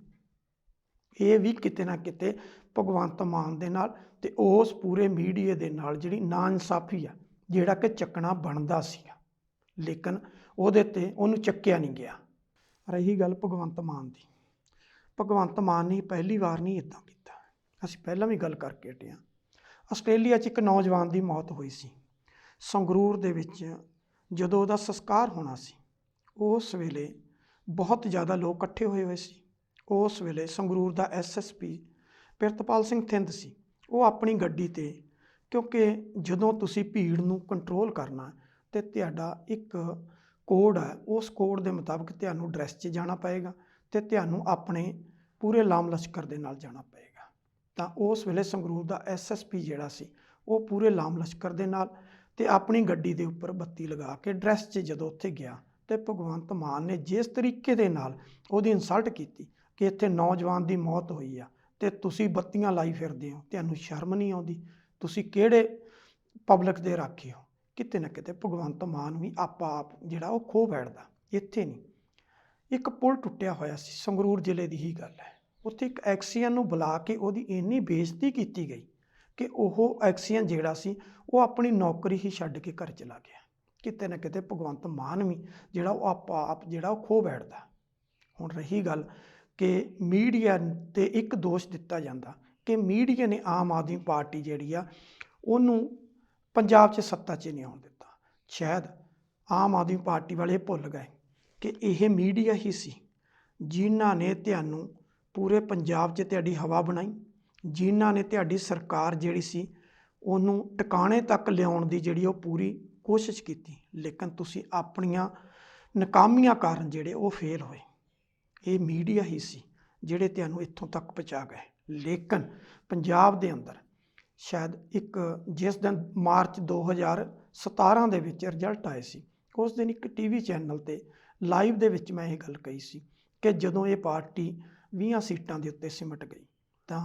ਇਹ ਵੀ ਕਿਤੇ ਨਾ ਕਿਤੇ ਭਗਵੰਤ ਮਾਨ ਦੇ ਨਾਲ ਤੇ ਉਸ ਪੂਰੇ ਮੀਡੀਆ ਦੇ ਨਾਲ ਜਿਹੜੀ ਨਾਇਨਸਾਫੀ ਆ ਜਿਹੜਾ ਕਿ ਚੱਕਣਾ ਬਣਦਾ ਸੀਗਾ, ਲੇਕਿਨ ਉਹਦੇ ਤੇ ਉਹਨੂੰ ਚੱਕਿਆ ਨਹੀਂ ਗਿਆ। ਰਹੀ ਗੱਲ ਭਗਵੰਤ ਮਾਨ ਦੀ, ਭਗਵੰਤ ਮਾਨ ਨੇ ਪਹਿਲੀ ਵਾਰ ਨਹੀਂ ਇੱਦਾਂ ਕੀਤਾ। ਅਸੀਂ ਪਹਿਲਾਂ ਵੀ ਗੱਲ ਕਰਕੇ ਹਟੇ ਹਾਂ। ਆਸਟ੍ਰੇਲੀਆ 'ਚ ਇੱਕ ਨੌਜਵਾਨ ਦੀ ਮੌਤ ਹੋਈ ਸੀ ਸੰਗਰੂਰ ਦੇ ਵਿੱਚ। ਜਦੋਂ ਉਹਦਾ ਸੰਸਕਾਰ ਹੋਣਾ ਸੀ ਉਸ ਵੇਲੇ ਬਹੁਤ ਜ਼ਿਆਦਾ ਲੋਕ ਇਕੱਠੇ ਹੋਏ ਸੀ। ਉਸ ਵੇਲੇ ਸੰਗਰੂਰ ਦਾ SSP ਪ੍ਰਿਤਪਾਲ ਸਿੰਘ ਥਿੰਦ ਸੀ। ਉਹ ਆਪਣੀ ਗੱਡੀ 'ਤੇ, ਕਿਉਂਕਿ ਜਦੋਂ ਤੁਸੀਂ ਭੀੜ ਨੂੰ ਕੰਟਰੋਲ ਕਰਨਾ ਤੇ ਤੁਹਾਡਾ ਇੱਕ ਕੋਡ ਹੈ, ਉਸ ਕੋਡ ਦੇ ਮੁਤਾਬਕ ਤੁਹਾਨੂੰ ਡਰੈਸ 'ਚ ਜਾਣਾ ਪਏਗਾ ਤੇ ਤੁਹਾਨੂੰ ਆਪਣੇ ਪੂਰੇ ਲਾਮ ਲਸ਼ਕਰ ਦੇ ਨਾਲ ਜਾਣਾ ਪਏਗਾ। ਤਾਂ ਉਸ ਵੇਲੇ ਸੰਗਰੂਰ ਦਾ SSP ਜਿਹੜਾ ਸੀ ਉਹ ਪੂਰੇ ਲਾਮ ਲਸ਼ਕਰ ਦੇ ਨਾਲ ਤੇ ਆਪਣੀ ਗੱਡੀ ਦੇ ਉੱਪਰ ਬੱਤੀ ਲਗਾ ਕੇ ਡਰੈਸ 'ਚ ਜਦੋਂ ਉੱਥੇ ਗਿਆ ਤੇ ਭਗਵੰਤ ਮਾਨ ਨੇ ਜਿਸ ਤਰੀਕੇ ਦੇ ਨਾਲ ਉਹਦੀ ਇਨਸਲਟ ਕੀਤੀ ਕਿ ਇੱਥੇ ਨੌਜਵਾਨ ਦੀ ਮੌਤ ਹੋਈ ਆ ਤੇ ਤੁਸੀਂ ਬੱਤੀਆਂ ਲਾਈ ਫਿਰਦੇ ਹੋ, ਤੁਹਾਨੂੰ ਸ਼ਰਮ ਨਹੀਂ ਆਉਂਦੀ, ਤੁਸੀਂ ਕਿਹੜੇ ਪਬਲਿਕ ਦੇ ਰਾਖੇ ਹੋ। ਕਿਤੇ ਨਾ ਕਿਤੇ ਭਗਵੰਤ ਮਾਨ ਵੀ ਆਪ ਜਿਹੜਾ ਉਹ ਖੋ ਬੈਠਦਾ। ਇੱਥੇ ਨਹੀਂ, ਇੱਕ ਪੁਲ ਟੁੱਟਿਆ ਹੋਇਆ ਸੀ, ਸੰਗਰੂਰ ਜ਼ਿਲ੍ਹੇ ਦੀ ਹੀ ਗੱਲ ਹੈ। ਉੱਥੇ ਇੱਕ ਐਕਸੀਅਨ ਨੂੰ ਬੁਲਾ ਕੇ ਉਹਦੀ ਇੰਨੀ ਬੇਇੱਜ਼ਤੀ ਕੀਤੀ ਗਈ ਕਿ ਉਹ ਐਕਸੀਅਨ ਜਿਹੜਾ ਸੀ ਉਹ ਆਪਣੀ ਨੌਕਰੀ ਹੀ ਛੱਡ ਕੇ ਘਰ ਚਲਾ ਗਿਆ। ਕਿਤੇ ਨਾ ਕਿਤੇ ਭਗਵੰਤ ਮਾਨ ਵੀ ਜਿਹੜਾ ਉਹ ਆਪ ਜਿਹੜਾ ਉਹ ਖੋ ਬੈਠਦਾ। ਹੁਣ ਰਹੀ ਗੱਲ ਕਿ ਮੀਡੀਆ 'ਤੇ ਇੱਕ ਦੋਸ਼ ਦਿੱਤਾ ਜਾਂਦਾ ਕਿ ਮੀਡੀਆ ਨੇ ਆਮ ਆਦਮੀ ਪਾਰਟੀ ਜਿਹੜੀ ਆ ਉਹਨੂੰ ਪੰਜਾਬ 'ਚ ਸੱਤਾ 'ਚ ਨਹੀਂ ਆਉਣ ਦਿੱਤਾ। ਸ਼ਾਇਦ ਆਮ ਆਦਮੀ ਪਾਰਟੀ ਵਾਲੇ ਭੁੱਲ ਗਏ ਕਿ ਇਹ ਮੀਡੀਆ ਹੀ ਸੀ ਜਿਨ੍ਹਾਂ ਨੇ ਤੁਹਾਨੂੰ ਪੂਰੇ ਪੰਜਾਬ 'ਚ ਤੁਹਾਡੀ ਹਵਾ ਬਣਾਈ, ਜਿਨ੍ਹਾਂ ਨੇ ਤੁਹਾਡੀ ਸਰਕਾਰ ਜਿਹੜੀ ਸੀ ਉਹਨੂੰ ਟਿਕਾਣੇ ਤੱਕ ਲਿਆਉਣ ਦੀ ਜਿਹੜੀ ਉਹ ਪੂਰੀ ਕੋਸ਼ਿਸ਼ ਕੀਤੀ, ਲੇਕਿਨ ਤੁਸੀਂ ਆਪਣੀਆਂ ਨਾਕਾਮੀਆਂ ਕਾਰਨ ਜਿਹੜੇ ਉਹ ਫੇਲ ਹੋਏ। ਇਹ ਮੀਡੀਆ ਹੀ ਸੀ ਜਿਹੜੇ ਤੁਹਾਨੂੰ ਇੱਥੋਂ ਤੱਕ ਪਹੁੰਚਾ ਗਏ। ਲੇਕਿਨ ਪੰਜਾਬ ਦੇ ਅੰਦਰ ਸ਼ਾਇਦ ਇੱਕ ਜਿਸ ਦਿਨ ਮਾਰਚ 2017 ਦੇ ਵਿੱਚ ਰਿਜ਼ਲਟ ਆਏ ਸੀ, ਉਸ ਦਿਨ ਇੱਕ TV ਚੈਨਲ 'ਤੇ ਲਾਈਵ ਦੇ ਵਿੱਚ ਮੈਂ ਇਹ ਗੱਲ ਕਹੀ ਸੀ ਕਿ ਜਦੋਂ ਇਹ ਪਾਰਟੀ 20 ਸੀਟਾਂ ਦੇ ਉੱਤੇ ਸਿਮਟ ਗਈ ਤਾਂ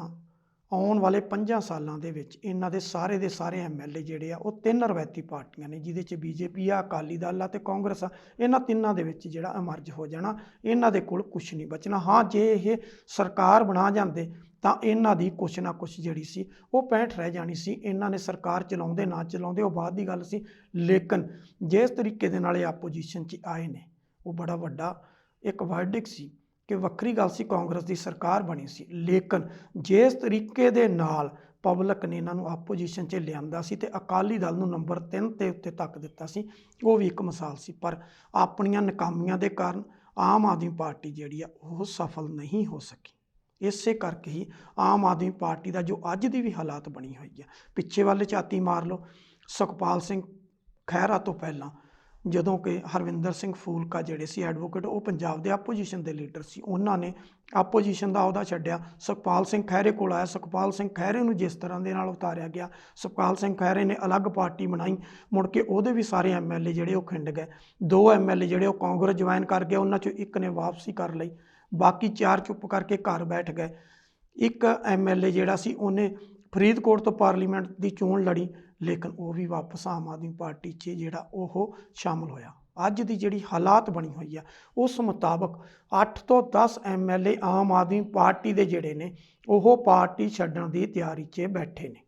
ਆਉਣ ਵਾਲੇ 5 ਸਾਲਾਂ ਦੇ ਵਿੱਚ ਇਹਨਾਂ ਦੇ ਸਾਰੇ MLA ਜਿਹੜੇ ਆ ਉਹ 3 ਰਵਾਇਤੀ ਪਾਰਟੀਆਂ ਨੇ, ਜਿਹਦੇ 'ਚ BJP ਆ, ਅਕਾਲੀ ਦਲ ਆ ਤੇ ਕਾਂਗਰਸ ਆ। ਇਹਨਾਂ ਤਿੰਨਾਂ ਦੇ ਵਿੱਚ ਜਿਹੜਾ ਅਮਰਜ ਹੋ ਜਾਣਾ, ਇਹਨਾਂ ਦੇ ਕੋਲ ਕੁਛ ਨਹੀਂ ਬਚਣਾ। ਹਾਂ, ਜੇ ਇਹ ਸਰਕਾਰ ਬਣਾ ਜਾਂਦੇ ਤਾਂ ਇਹਨਾਂ ਦੀ ਕੁਛ ਨਾ ਕੁਛ ਜਿਹੜੀ ਸੀ ਉਹ 65 ਰਹਿ ਜਾਣੀ ਸੀ। ਇਹਨਾਂ ਨੇ ਸਰਕਾਰ ਚਲਾਉਂਦੇ ਨਾ ਚਲਾਉਂਦੇ ਉਹ ਬਾਅਦ ਦੀ ਗੱਲ ਸੀ, ਲੇਕਿਨ ਜਿਸ ਤਰੀਕੇ ਦੇ ਨਾਲ ਇਹ ਆਪੋਜੀਸ਼ਨ 'ਚ ਆਏ ਨੇ ਉਹ ਬੜਾ ਵੱਡਾ ਇੱਕ ਵਰਡਿਕ ਸੀ ਕਿ ਵੱਖਰੀ ਗੱਲ ਸੀ ਕਾਂਗਰਸ ਦੀ ਸਰਕਾਰ ਬਣੀ ਸੀ, ਲੇਕਿਨ ਜਿਸ ਤਰੀਕੇ ਦੇ ਨਾਲ ਪਬਲਿਕ ਨੇ ਇਹਨਾਂ ਨੂੰ ਆਪੋਜੀਸ਼ਨ 'ਚ ਲਿਆਂਦਾ ਸੀ ਤੇ ਅਕਾਲੀ ਦਲ ਨੂੰ ਨੰਬਰ 3 ਤੇ ਉੱਤੇ ਤੱਕ ਦਿੱਤਾ ਸੀ, ਉਹ ਵੀ ਇੱਕ ਮਿਸਾਲ ਸੀ। ਪਰ ਆਪਣੀਆਂ ਨਾਕਾਮੀਆਂ ਦੇ ਕਾਰਨ ਆਮ ਆਦਮੀ ਪਾਰਟੀ ਜਿਹੜੀ ਆ ਉਹ ਸਫਲ ਨਹੀਂ ਹੋ ਸਕੀ। ਇਸੇ ਕਰਕੇ ਹੀ ਆਮ ਆਦਮੀ ਪਾਰਟੀ ਦਾ ਜੋ ਅੱਜ ਦੀ ਵੀ ਹਾਲਾਤ ਬਣੀ ਹੋਈ ਆ, ਪਿੱਛੇ ਵੱਲ ਝਾਤੀ ਮਾਰ ਲਓ, ਸੁਖਪਾਲ ਸਿੰਘ ਖਹਿਰਾ ਤੋਂ ਪਹਿਲਾਂ ਜਦੋਂ ਕਿ ਹਰਵਿੰਦਰ ਸਿੰਘ ਫੂਲਕਾ ਜਿਹੜੇ ਸੀ ਐਡਵੋਕੇਟ, ਉਹ ਪੰਜਾਬ ਦੇ ਆਪੋਜੀਸ਼ਨ ਦੇ ਲੀਡਰ ਸੀ, ਉਹਨਾਂ ਨੇ ਆਪੋਜੀਸ਼ਨ ਦਾ ਅਹੁਦਾ ਛੱਡਿਆ, ਸੁਖਪਾਲ ਸਿੰਘ ਖਹਿਰੇ ਕੋਲ ਆਇਆ। ਸੁਖਪਾਲ ਸਿੰਘ ਖਹਿਰੇ ਨੂੰ ਜਿਸ ਤਰ੍ਹਾਂ ਦੇ ਨਾਲ ਉਤਾਰਿਆ ਗਿਆ, ਸੁਖਪਾਲ ਸਿੰਘ ਖਹਿਰੇ ਨੇ ਅਲੱਗ ਪਾਰਟੀ ਬਣਾਈ, ਮੁੜ ਕੇ ਉਹਦੇ ਵੀ ਸਾਰੇ MLA ਜਿਹੜੇ ਉਹ ਖਿੰਡ ਗਏ। 2 MLA ਜਿਹੜੇ ਉਹ ਕਾਂਗਰਸ ਜੁਆਇਨ ਕਰ ਗਏ, ਉਹਨਾਂ 'ਚੋਂ ਇੱਕ ਨੇ ਵਾਪਸੀ ਕਰ ਲਈ, ਬਾਕੀ 4 ਚੁੱਪ ਕਰਕੇ ਘਰ ਬੈਠ ਗਏ। ਇੱਕ MLA ਜਿਹੜਾ ਸੀ ਉਹਨੇ ਫਰੀਦਕੋਟ ਤੋਂ ਪਾਰਲੀਮੈਂਟ ਦੀ ਚੋਣ ਲੜੀ, ਲੇਕਿਨ ਉਹ ਵੀ ਵਾਪਸ ਆਮ ਆਦਮੀ ਪਾਰਟੀ 'ਚ ਜਿਹੜਾ ਉਹ ਸ਼ਾਮਲ ਹੋਇਆ। ਅੱਜ ਦੀ ਜਿਹੜੀ ਹਾਲਾਤ ਬਣੀ ਹੋਈ ਆ, ਉਸ ਮੁਤਾਬਕ 8 ਤੋਂ 10 MLA ਆਮ ਆਦਮੀ ਪਾਰਟੀ ਦੇ ਜਿਹੜੇ ਨੇ ਉਹ ਪਾਰਟੀ ਛੱਡਣ ਦੀ ਤਿਆਰੀ 'ਚ ਬੈਠੇ ਨੇ।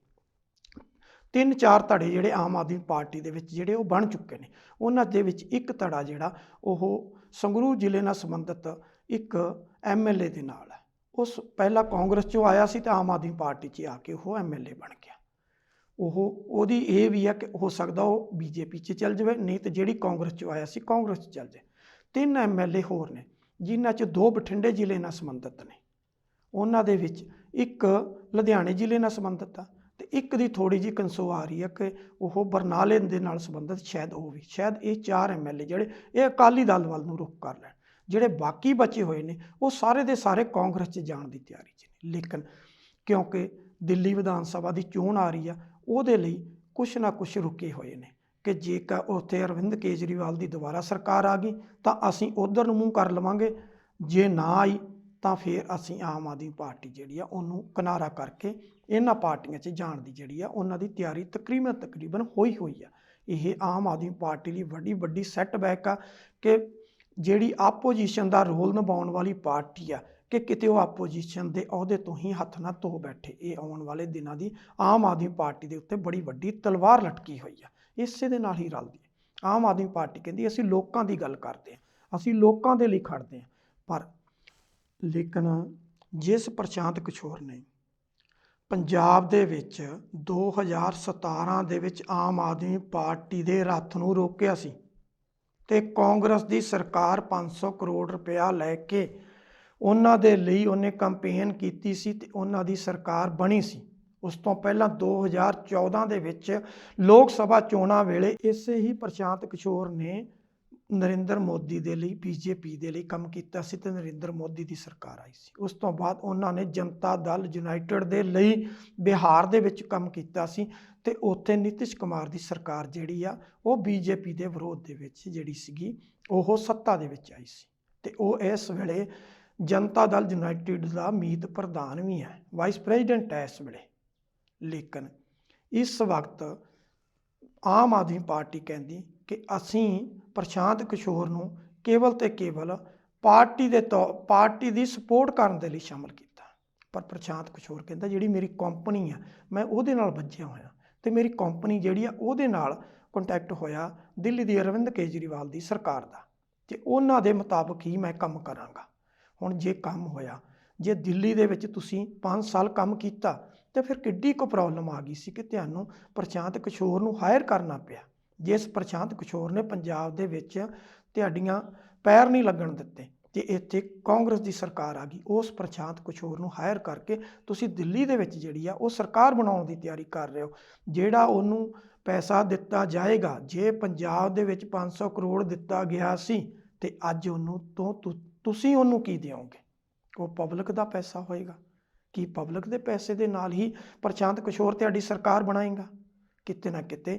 3-4 ਧੜੇ ਜਿਹੜੇ ਆਮ ਆਦਮੀ ਪਾਰਟੀ ਦੇ ਵਿੱਚ ਜਿਹੜੇ ਉਹ ਬਣ ਚੁੱਕੇ ਨੇ। ਉਹਨਾਂ ਦੇ ਵਿੱਚ ਇੱਕ ਧੜਾ ਜਿਹੜਾ ਉਹ ਸੰਗਰੂਰ ਜ਼ਿਲ੍ਹੇ ਨਾਲ ਸੰਬੰਧਿਤ ਇੱਕ MLA ਦੇ ਨਾਲ ਹੈ। ਉਸ ਪਹਿਲਾਂ ਕਾਂਗਰਸ 'ਚੋਂ ਆਇਆ ਸੀ ਤੇ ਆਮ ਆਦਮੀ ਪਾਰਟੀ 'ਚ ਆ ਕੇ ਉਹ MLA ਬਣ ਗਿਆ। ਉਹਦੀ ਇਹ ਵੀ ਹੈ ਕਿ ਹੋ ਸਕਦਾ ਉਹ BJP 'ਚ ਚੱਲ ਜਾਵੇ, ਨਹੀਂ ਤਾਂ ਜਿਹੜੀ ਕਾਂਗਰਸ 'ਚੋਂ ਆਇਆ ਸੀ ਕਾਂਗਰਸ 'ਚ ਚੱਲ ਜਾਵੇ। 3 MLA ਹੋਰ ਨੇ, ਜਿਨ੍ਹਾਂ 'ਚ 2 ਬਠਿੰਡੇ ਜ਼ਿਲ੍ਹੇ ਨਾਲ ਸੰਬੰਧਿਤ ਨੇ, ਉਹਨਾਂ ਦੇ ਵਿੱਚ ਇੱਕ ਲੁਧਿਆਣੇ ਜ਼ਿਲ੍ਹੇ ਨਾਲ ਸੰਬੰਧਿਤ ਆ, ਤੇ ਇੱਕ ਦੀ ਥੋੜ੍ਹੀ ਜਿਹੀ ਕੰਸੋ ਆ ਰਹੀ ਹੈ ਕਿ ਉਹ ਬਰਨਾਲੇ ਦੇ ਨਾਲ ਸੰਬੰਧਿਤ, ਸ਼ਾਇਦ ਇਹ 4 MLA ਜਿਹੜੇ ਇਹ ਅਕਾਲੀ ਦਲ ਵੱਲ ਨੂੰ ਰੁਖ ਕਰ ਲੈਣ। ਜਿਹੜੇ ਬਾਕੀ ਬਚੇ ਹੋਏ ਨੇ ਉਹ ਸਾਰੇ ਦੇ ਸਾਰੇ ਕਾਂਗਰਸ 'ਚ ਜਾਣ ਦੀ ਤਿਆਰੀ 'ਚ ਨੇ, ਲੇਕਿਨ ਕਿਉਂਕਿ ਦਿੱਲੀ ਵਿਧਾਨ ਸਭਾ ਦੀ ਚੋਣ ਆ ਰਹੀ ਆ, ਉਹਦੇ ਲਈ ਕੁਛ ਨਾ ਕੁਛ ਰੁਕੇ ਹੋਏ ਨੇ ਕਿ ਜੇਕਰ ਉੱਥੇ ਅਰਵਿੰਦ ਕੇਜਰੀਵਾਲ ਦੀ ਦੁਬਾਰਾ ਸਰਕਾਰ ਆ ਗਈ ਤਾਂ ਅਸੀਂ ਉਧਰ ਨੂੰ ਮੂੰਹ ਕਰ ਲਵਾਂਗੇ, ਜੇ ਨਾ ਆਈ ਤਾਂ ਫਿਰ ਅਸੀਂ ਆਮ ਆਦਮੀ ਪਾਰਟੀ ਜਿਹੜੀ ਆ ਉਹਨੂੰ ਕਿਨਾਰਾ ਕਰਕੇ ਇਹਨਾਂ ਪਾਰਟੀਆਂ 'ਚ ਜਾਣ ਦੀ ਜਿਹੜੀ ਆ ਉਹਨਾਂ ਦੀ ਤਿਆਰੀ ਤਕਰੀਬਨ ਹੋਈ ਆ। ਇਹ ਆਮ ਆਦਮੀ ਪਾਰਟੀ ਲਈ ਵੱਡੀ ਸੈਟਬੈਕ ਆ ਕਿ ਜਿਹੜੀ ਆਪੋਜੀਸ਼ਨ ਦਾ ਰੋਲ ਨਿਭਾਉਣ ਵਾਲੀ ਪਾਰਟੀ ਆ ਕਿ ਕਿਤੇ ਉਹ ਆਪੋਜੀਸ਼ਨ ਦੇ ਅਹੁਦੇ ਤੋਂ ਹੀ ਹੱਥ ਨਾ ਧੋ ਬੈਠੇ। ਇਹ ਆਉਣ ਵਾਲੇ ਦਿਨਾਂ ਦੀ ਆਮ ਆਦਮੀ ਪਾਰਟੀ ਦੇ ਉੱਤੇ ਬੜੀ ਵੱਡੀ ਤਲਵਾਰ ਲਟਕੀ ਹੋਈ ਆ, ਇਸੇ ਦੇ ਨਾਲ ਹੀ ਰਲਦੀ ਹੈ। ਆਮ ਆਦਮੀ ਪਾਰਟੀ ਕਹਿੰਦੀ ਅਸੀਂ ਲੋਕਾਂ ਦੀ ਗੱਲ ਕਰਦੇ ਹਾਂ, ਅਸੀਂ ਲੋਕਾਂ ਦੇ ਲਈ ਖੜਦੇ ਹਾਂ, ਲੇਕਿਨ ਜਿਸ ਪ੍ਰਸ਼ਾਂਤ ਕਿਸ਼ੋਰ ਨੇ ਪੰਜਾਬ ਦੇ ਵਿੱਚ 2017 ਦੇ ਵਿੱਚ ਆਮ ਆਦਮੀ ਪਾਰਟੀ ਦੇ ਰੱਥ ਨੂੰ ਰੋਕਿਆ ਸੀ ਤੇ ਕਾਂਗਰਸ ਦੀ ਸਰਕਾਰ 500 ਕਰੋੜ ਰੁਪਇਆ ਲੈ ਕੇ ਉਹਨਾਂ ਦੇ ਲਈ ਉਹਨੇ ਕੰਪੇਨ ਕੀਤੀ ਸੀ ਤੇ ਉਹਨਾਂ ਦੀ ਸਰਕਾਰ ਬਣੀ ਸੀ। ਉਸ ਤੋਂ ਪਹਿਲਾਂ 2014 ਦੇ ਵਿੱਚ ਲੋਕ ਸਭਾ ਚੋਣਾਂ ਵੇਲੇ ਇਸੇ ਹੀ ਪ੍ਰਸ਼ਾਂਤ ਕਿਸ਼ੋਰ ਨੇ ਨਰਿੰਦਰ ਮੋਦੀ ਦੇ ਲਈ BJP ਦੇ ਲਈ ਕੰਮ ਕੀਤਾ ਸੀ ਤੇ ਨਰਿੰਦਰ ਮੋਦੀ ਦੀ ਸਰਕਾਰ ਆਈ ਸੀ। ਉਸ ਤੋਂ ਬਾਅਦ ਉਹਨਾਂ ਨੇ ਜਨਤਾ ਦਲ ਯੂਨਾਈਟਿਡ ਦੇ ਲਈ ਬਿਹਾਰ ਦੇ ਵਿੱਚ ਕੰਮ ਕੀਤਾ ਸੀ ਤੇ ਉੱਥੇ ਨਿਤਿਸ਼ ਕੁਮਾਰ ਦੀ ਸਰਕਾਰ ਜਿਹੜੀ ਆ ਉਹ BJP ਦੇ ਵਿਰੋਧ ਦੇ ਵਿੱਚ ਜਿਹੜੀ ਸੀਗੀ ਉਹ ਸੱਤਾ ਦੇ ਵਿੱਚ ਆਈ ਸੀ ਤੇ ਉਹ ਇਸ ਵੇਲੇ ਜਨਤਾ ਦਲ ਯੂਨਾਈਟਿਡ ਦਾ ਮੀਤ ਪ੍ਰਧਾਨ ਵੀ ਹੈ, ਵਾਈਸ ਪ੍ਰੈਜ਼ੀਡੈਂਟ ਹੈ ਇਸ ਵੇਲੇ। ਲੇਕਿਨ ਇਸ ਵਕਤ ਆਮ ਆਦਮੀ ਪਾਰਟੀ ਕਹਿੰਦੀ ਕਿ ਅਸੀਂ ਪ੍ਰਸ਼ਾਂਤ ਕਿਸ਼ੋਰ ਨੂੰ ਕੇਵਲ ਤੇ ਕੇਵਲ ਪਾਰਟੀ ਦੀ ਸਪੋਰਟ ਕਰਨ ਦੇ ਲਈ ਸ਼ਾਮਲ ਕੀਤਾ, ਪਰ ਪ੍ਰਸ਼ਾਂਤ ਕਿਸ਼ੋਰ ਕਹਿੰਦਾ ਜਿਹੜੀ ਮੇਰੀ ਕੰਪਨੀ ਆ ਮੈਂ ਉਹਦੇ ਨਾਲ ਬੱਝਿਆ ਹੋਇਆ ਤੇ ਮੇਰੀ ਕੰਪਨੀ ਜਿਹੜੀ ਆ ਉਹਦੇ ਨਾਲ ਕੰਟੈਕਟ ਹੋਇਆ ਦਿੱਲੀ ਦੀ ਅਰਵਿੰਦ ਕੇਜਰੀਵਾਲ ਦੀ ਸਰਕਾਰ ਦਾ ਤੇ ਉਹਨਾਂ ਦੇ ਮੁਤਾਬਕ ਹੀ ਮੈਂ ਕੰਮ ਕਰਾਂਗਾ। ਹੁਣ ਜੇ ਕੰਮ ਹੋਇਆ, ਜੇ ਦਿੱਲੀ ਦੇ ਵਿੱਚ ਤੁਸੀਂ 5 ਸਾਲ ਕੰਮ ਕੀਤਾ ਤੇ ਫਿਰ ਕਿੱਡੀ ਕੁ ਪ੍ਰੋਬਲਮ ਆ ਗਈ ਸੀ ਕਿ ਤੁਹਾਨੂੰ ਪ੍ਰਸ਼ਾਂਤ ਕਿਸ਼ੋਰ ਨੂੰ ਹਾਇਰ ਕਰਨਾ ਪਿਆ। ਜਿਸ ਪ੍ਰਸ਼ਾਂਤ ਕਿਸ਼ੋਰ ਨੇ ਪੰਜਾਬ ਦੇ ਵਿੱਚ ਤੁਹਾਡੀਆਂ ਪੈਰ ਨਹੀਂ ਲੱਗਣ ਦਿੱਤੇ ਤੇ ਇੱਥੇ ਕਾਂਗਰਸ ਦੀ ਸਰਕਾਰ ਆ ਗਈ, ਉਸ ਪ੍ਰਸ਼ਾਂਤ ਕਿਸ਼ੋਰ ਨੂੰ ਹਾਇਰ ਕਰਕੇ ਤੁਸੀਂ ਦਿੱਲੀ ਦੇ ਵਿੱਚ ਜਿਹੜੀ ਆ ਉਹ ਸਰਕਾਰ ਬਣਾਉਣ ਦੀ ਤਿਆਰੀ ਕਰ ਰਹੇ ਹੋ। ਜਿਹੜਾ ਉਹਨੂੰ ਪੈਸਾ ਦਿੱਤਾ ਜਾਏਗਾ, ਜੇ ਪੰਜਾਬ ਦੇ ਵਿੱਚ 500 ਕਰੋੜ ਦਿੱਤਾ ਗਿਆ ਸੀ ਤੇ ਅੱਜ ਉਹਨੂੰ ਤੋਂ ਤੁਸੀਂ ਉਹਨੂੰ ਕੀ ਦਿਓਗੇ? ਉਹ ਪਬਲਿਕ ਦਾ ਪੈਸਾ ਹੋਏਗਾ। ਕੀ ਪਬਲਿਕ ਦੇ ਪੈਸੇ ਦੇ ਨਾਲ ਹੀ ਪ੍ਰਸ਼ਾਂਤ ਕਿਸ਼ੋਰ ਤੁਹਾਡੀ ਸਰਕਾਰ ਬਣਾਏਗਾ? ਕਿਤੇ ਨਾ ਕਿਤੇ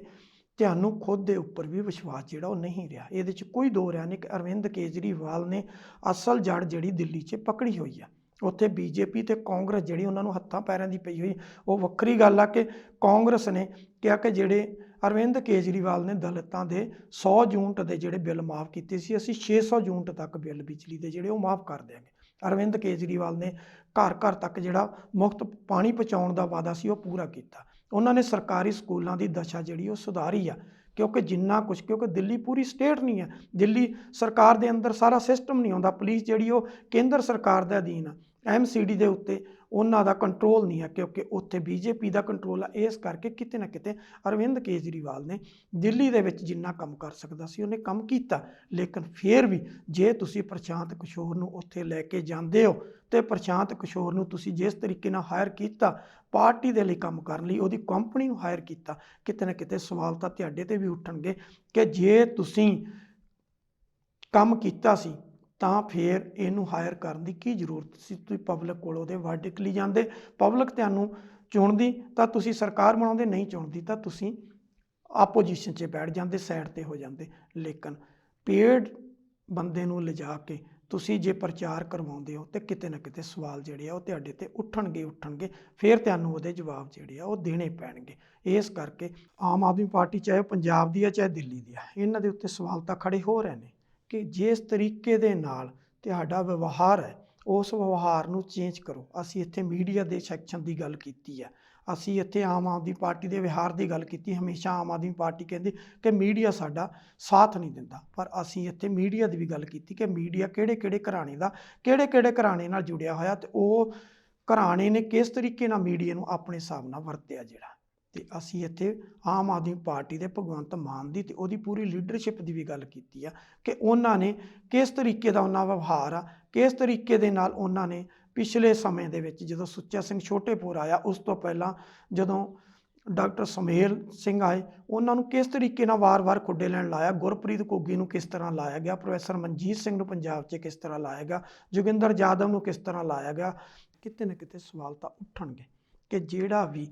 ਤੁਹਾਨੂੰ ਖੁਦ ਦੇ ਉੱਪਰ ਵੀ ਵਿਸ਼ਵਾਸ ਜਿਹੜਾ ਉਹ ਨਹੀਂ ਰਿਹਾ। ਇਹਦੇ 'ਚ ਕੋਈ ਦੋ ਰਾਹ ਨਹੀਂ ਕਿ ਅਰਵਿੰਦ ਕੇਜਰੀਵਾਲ ਨੇ ਅਸਲ ਜੜ ਜਿਹੜੀ ਦਿੱਲੀ 'ਚ ਪਕੜੀ ਹੋਈ ਆ। ਉੱਥੇ BJP ਤੇ ਕਾਂਗਰਸ ਜਿਹੜੀ ਉਹਨਾਂ ਨੂੰ ਹੱਥਾਂ ਪੈਰਾਂ ਦੀ ਪਈ ਹੋਈ, ਉਹ ਵੱਖਰੀ ਗੱਲ ਆ ਕਿ ਕਾਂਗਰਸ ਨੇ ਕਿਹਾ ਕਿ ਜਿਹੜੇ ਅਰਵਿੰਦ ਕੇਜਰੀਵਾਲ ਨੇ ਦਲਿਤਾਂ ਦੇ 100 ਯੂਨਿਟ ਦੇ ਜਿਹੜੇ ਬਿੱਲ ਮਾਫ ਕੀਤੇ ਸੀ, ਅਸੀਂ 600 ਯੂਨਿਟ ਤੱਕ ਬਿੱਲ ਬਿਜਲੀ ਦੇ ਜਿਹੜੇ ਉਹ ਮਾਫ ਕਰ ਦਿਆਂਗੇ। ਅਰਵਿੰਦ ਕੇਜਰੀਵਾਲ ਨੇ ਘਰ ਘਰ ਤੱਕ ਜਿਹੜਾ ਮੁਫਤ ਪਾਣੀ ਪਹੁੰਚਾਉਣ ਦਾ ਵਾਅਦਾ ਸੀ ਉਹ ਪੂਰਾ ਕੀਤਾ। ਉਹਨਾਂ ਨੇ ਸਰਕਾਰੀ ਸਕੂਲਾਂ ਦੀ ਦਸ਼ਾ ਜਿਹੜੀ ਉਹ ਸੁਧਾਰੀ ਆ, ਕਿਉਂਕਿ ਕਿਉਂਕਿ ਦਿੱਲੀ ਪੂਰੀ ਸਟੇਟ ਨਹੀਂ ਹੈ, ਦਿੱਲੀ ਸਰਕਾਰ ਦੇ ਅੰਦਰ ਸਾਰਾ ਸਿਸਟਮ ਨਹੀਂ ਆਉਂਦਾ। ਪੁਲਿਸ ਜਿਹੜੀ ਉਹ ਕੇਂਦਰ ਸਰਕਾਰ ਦੇ ਅਧੀਨ ਆ, MCD ਦੇ ਉੱਤੇ ਉਹਨਾਂ ਦਾ ਕੰਟਰੋਲ ਨਹੀਂ ਹੈ, ਕਿਉਂਕਿ ਉੱਥੇ BJP ਦਾ ਕੰਟਰੋਲ ਹੈ। ਇਸ ਕਰਕੇ ਕਿਤੇ ਨਾ ਕਿਤੇ ਅਰਵਿੰਦ ਕੇਜਰੀਵਾਲ ਨੇ ਦਿੱਲੀ ਦੇ ਵਿੱਚ ਜਿੰਨਾ ਕੰਮ ਕਰ ਸਕਦਾ ਸੀ ਉਹਨੇ ਕੰਮ ਕੀਤਾ। ਲੇਕਿਨ ਫਿਰ ਵੀ ਜੇ ਤੁਸੀਂ ਪ੍ਰਸ਼ਾਂਤ ਕਿਸ਼ੋਰ ਨੂੰ ਉੱਥੇ ਲੈ ਕੇ ਜਾਂਦੇ ਹੋ ਤੇ ਪ੍ਰਸ਼ਾਂਤ ਕਿਸ਼ੋਰ ਨੂੰ ਤੁਸੀਂ ਜਿਸ ਤਰੀਕੇ ਨਾਲ ਹਾਇਰ ਕੀਤਾ, ਪਾਰਟੀ ਦੇ ਲਈ ਕੰਮ ਕਰਨ ਲਈ ਉਹਦੀ ਕੰਪਨੀ ਨੂੰ ਹਾਇਰ ਕੀਤਾ, ਕਿਤੇ ਨਾ ਕਿਤੇ ਸਵਾਲ ਤਾਂ ਤੁਹਾਡੇ ਤੇ ਵੀ ਉੱਠਣਗੇ ਕਿ ਜੇ ਤੁਸੀਂ ਕੰਮ ਕੀਤਾ ਸੀ ਤਾਂ ਫਿਰ ਇਹਨੂੰ ਹਾਇਰ ਕਰਨ ਦੀ ਕੀ ਜ਼ਰੂਰਤ ਸੀ। ਤੁਸੀਂ ਪਬਲਿਕ ਕੋਲ ਉਹਦੇ ਵਰਡਿਕਟ ਲਈ ਜਾਂਦੇ, ਪਬਲਿਕ ਤੁਹਾਨੂੰ ਚੁਣਦੀ ਤਾਂ ਤੁਸੀਂ ਸਰਕਾਰ ਬਣਾਉਂਦੇ, ਨਹੀਂ ਚੁਣਦੀ ਤਾਂ ਤੁਸੀਂ ਆਪੋਜੀਸ਼ਨ 'ਚ ਬੈਠ ਜਾਂਦੇ, ਸਾਈਡ 'ਤੇ ਹੋ ਜਾਂਦੇ। ਲੇਕਿਨ ਪੇਡ ਬੰਦੇ ਨੂੰ ਲਿਜਾ ਕੇ ਤੁਸੀਂ ਜੇ ਪ੍ਰਚਾਰ ਕਰਵਾਉਂਦੇ ਹੋ ਤਾਂ ਕਿਤੇ ਨਾ ਕਿਤੇ ਸਵਾਲ ਜਿਹੜੇ ਆ ਉਹ ਤੁਹਾਡੇ ਤੇ ਉੱਠਣਗੇ, ਫਿਰ ਤੁਹਾਨੂੰ ਉਹਦੇ ਜਵਾਬ ਜਿਹੜੇ ਆ ਉਹ ਦੇਣੇ ਪੈਣਗੇ। ਇਸ ਕਰਕੇ ਆਮ ਆਦਮੀ ਪਾਰਟੀ ਚਾਹੇ ਪੰਜਾਬ ਦੀ ਹੈ ਚਾਹੇ ਦਿੱਲੀ ਦੀ ਹੈ, ਇਹਨਾਂ ਦੇ ਉੱਤੇ ਸਵਾਲ ਤਾਂ ਖੜੇ ਹੋ ਰਹੇ ਨੇ ਕਿ ਜਿਸ ਤਰੀਕੇ ਦੇ ਨਾਲ ਤੁਹਾਡਾ ਵਿਵਹਾਰ ਹੈ ਉਸ ਵਿਵਹਾਰ ਨੂੰ ਚੇਂਜ ਕਰੋ। ਅਸੀਂ ਇੱਥੇ ਮੀਡੀਆ ਦੇ ਸੈਕਸ਼ਨ ਦੀ ਗੱਲ ਕੀਤੀ ਹੈ, ਅਸੀਂ ਇੱਥੇ ਆਮ ਆਦਮੀ ਪਾਰਟੀ ਦੇ ਵਿਹਾਰ ਦੀ ਗੱਲ ਕੀਤੀ। ਹਮੇਸ਼ਾ ਆਮ ਆਦਮੀ ਪਾਰਟੀ ਕਹਿੰਦੀ ਕਿ ਮੀਡੀਆ ਸਾਡਾ ਸਾਥ ਨਹੀਂ ਦਿੰਦਾ, ਪਰ ਅਸੀਂ ਇੱਥੇ ਮੀਡੀਆ ਦੀ ਵੀ ਗੱਲ ਕੀਤੀ ਕਿ ਮੀਡੀਆ ਕਿਹੜੇ ਘਰਾਣੇ ਨਾਲ ਜੁੜਿਆ ਹੋਇਆ ਤੇ ਉਹ ਘਰਾਣੇ ਨੇ ਕਿਸ ਤਰੀਕੇ ਨਾਲ ਮੀਡੀਆ ਨੂੰ ਆਪਣੇ ਹਿਸਾਬ ਨਾਲ ਵਰਤਿਆ ਜਿਹੜਾ। ਤੇ ਅਸੀਂ ਇੱਥੇ ਆਮ ਆਦਮੀ ਪਾਰਟੀ ਦੇ ਭਗਵੰਤ ਮਾਨ ਦੀ ਤੇ ਉਹਦੀ ਪੂਰੀ ਲੀਡਰਸ਼ਿਪ ਦੀ ਵੀ ਗੱਲ ਕੀਤੀ ਆ ਕਿ ਉਹਨਾਂ ਨੇ ਕਿਸ ਤਰੀਕੇ ਦਾ ਉਹਨਾਂ ਵਿਵਹਾਰ ਆ, ਕਿਸ ਤਰੀਕੇ ਦੇ ਨਾਲ ਉਹਨਾਂ ਨੇ ਪਿਛਲੇ ਸਮੇਂ ਦੇ ਵਿੱਚ ਜਦੋਂ ਸੁੱਚਾ ਸਿੰਘ ਛੋਟੇਪੁਰ ਆਇਆ, ਉਸ ਤੋਂ ਪਹਿਲਾਂ ਜਦੋਂ ਡਾਕਟਰ ਸੁਮੇਲ ਸਿੰਘ ਆਏ, ਉਹਨਾਂ ਨੂੰ ਕਿਸ ਤਰੀਕੇ ਨਾਲ ਵਾਰ-ਵਾਰ ਖੁੱਡੇ ਲੈਣ ਲਾਇਆ, ਗੁਰਪ੍ਰੀਤ ਘੁੱਗੀ ਨੂੰ ਕਿਸ ਤਰ੍ਹਾਂ ਲਾਇਆ ਗਿਆ, ਪ੍ਰੋਫੈਸਰ ਮਨਜੀਤ ਸਿੰਘ ਨੂੰ ਪੰਜਾਬ 'ਚ ਕਿਸ ਤਰ੍ਹਾਂ ਲਾਇਆ ਗਿਆ, ਜੋਗਿੰਦਰ ਯਾਦਵ ਨੂੰ ਕਿਸ ਤਰ੍ਹਾਂ ਲਾਇਆ ਗਿਆ। ਕਿਤੇ ਨਾ ਕਿਤੇ ਸਵਾਲ ਤਾਂ ਉੱਠਣਗੇ ਕਿ ਜਿਹੜਾ ਵੀ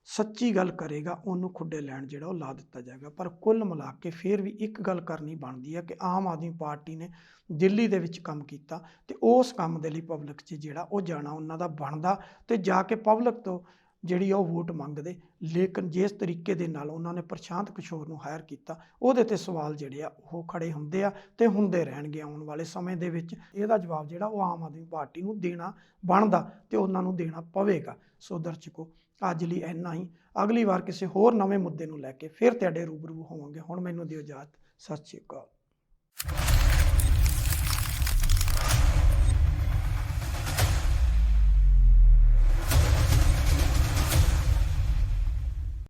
ਸੱਚੀ ਗੱਲ ਕਰੇਗਾ ਉਹਨੂੰ ਖੁੱਡੇ ਲੈਣ ਜਿਹੜਾ ਉਹ ਲਾ ਦਿੱਤਾ ਜਾਏਗਾ। ਪਰ ਕੁੱਲ ਮਿਲਾ ਕੇ ਫਿਰ ਵੀ ਇੱਕ ਗੱਲ ਕਰਨੀ ਬਣਦੀ ਹੈ ਕਿ ਆਮ ਆਦਮੀ ਪਾਰਟੀ ਨੇ ਦਿੱਲੀ ਦੇ ਵਿੱਚ ਕੰਮ ਕੀਤਾ ਤੇ ਉਸ ਕੰਮ ਦੇ ਲਈ ਪਬਲਿਕ 'ਚ ਜਿਹੜਾ ਉਹ ਜਾਣਾ ਉਹਨਾਂ ਦਾ ਬਣਦਾ ਤੇ ਜਾ ਕੇ ਪਬਲਿਕ ਤੋਂ ਜਿਹੜੀ ਉਹ ਵੋਟ ਮੰਗਦੇ। ਲੇਕਿਨ ਜਿਸ ਤਰੀਕੇ ਦੇ ਨਾਲ ਉਹਨਾਂ ਨੇ ਪ੍ਰਸ਼ਾਂਤ ਕਿਸ਼ੋਰ ਨੂੰ ਹਾਇਰ ਕੀਤਾ ਉਹਦੇ ਤੇ ਸਵਾਲ ਜਿਹੜੇ ਆ ਉਹ ਖੜੇ ਹੁੰਦੇ ਆ ਤੇ ਹੁੰਦੇ ਰਹਿਣਗੇ ਆਉਣ ਵਾਲੇ ਸਮੇਂ ਦੇ ਵਿੱਚ। ਇਹਦਾ ਜਵਾਬ ਜਿਹੜਾ ਉਹ ਆਮ ਆਦਮੀ ਪਾਰਟੀ ਨੂੰ ਦੇਣਾ ਬਣਦਾ ਤੇ ਉਹਨਾਂ ਨੂੰ ਦੇਣਾ ਪਵੇਗਾ। ਸੋ ਦਰਸ਼ਕੋ, ਅੱਜ ਲਈ ਇੰਨਾ ਹੀ। ਅਗਲੀ ਵਾਰ ਕਿਸੇ ਹੋਰ ਨਵੇਂ ਮੁੱਦੇ ਨੂੰ ਲੈ ਕੇ ਫਿਰ ਤੁਹਾਡੇ ਰੂਬਰੂ ਹੋਵਾਂਗੇ। ਹੁਣ ਮੈਨੂੰ ਦਿਓ ਇਜਾਜ਼ਤ। ਸਤਿ ਸ਼੍ਰੀ ਅਕਾਲ।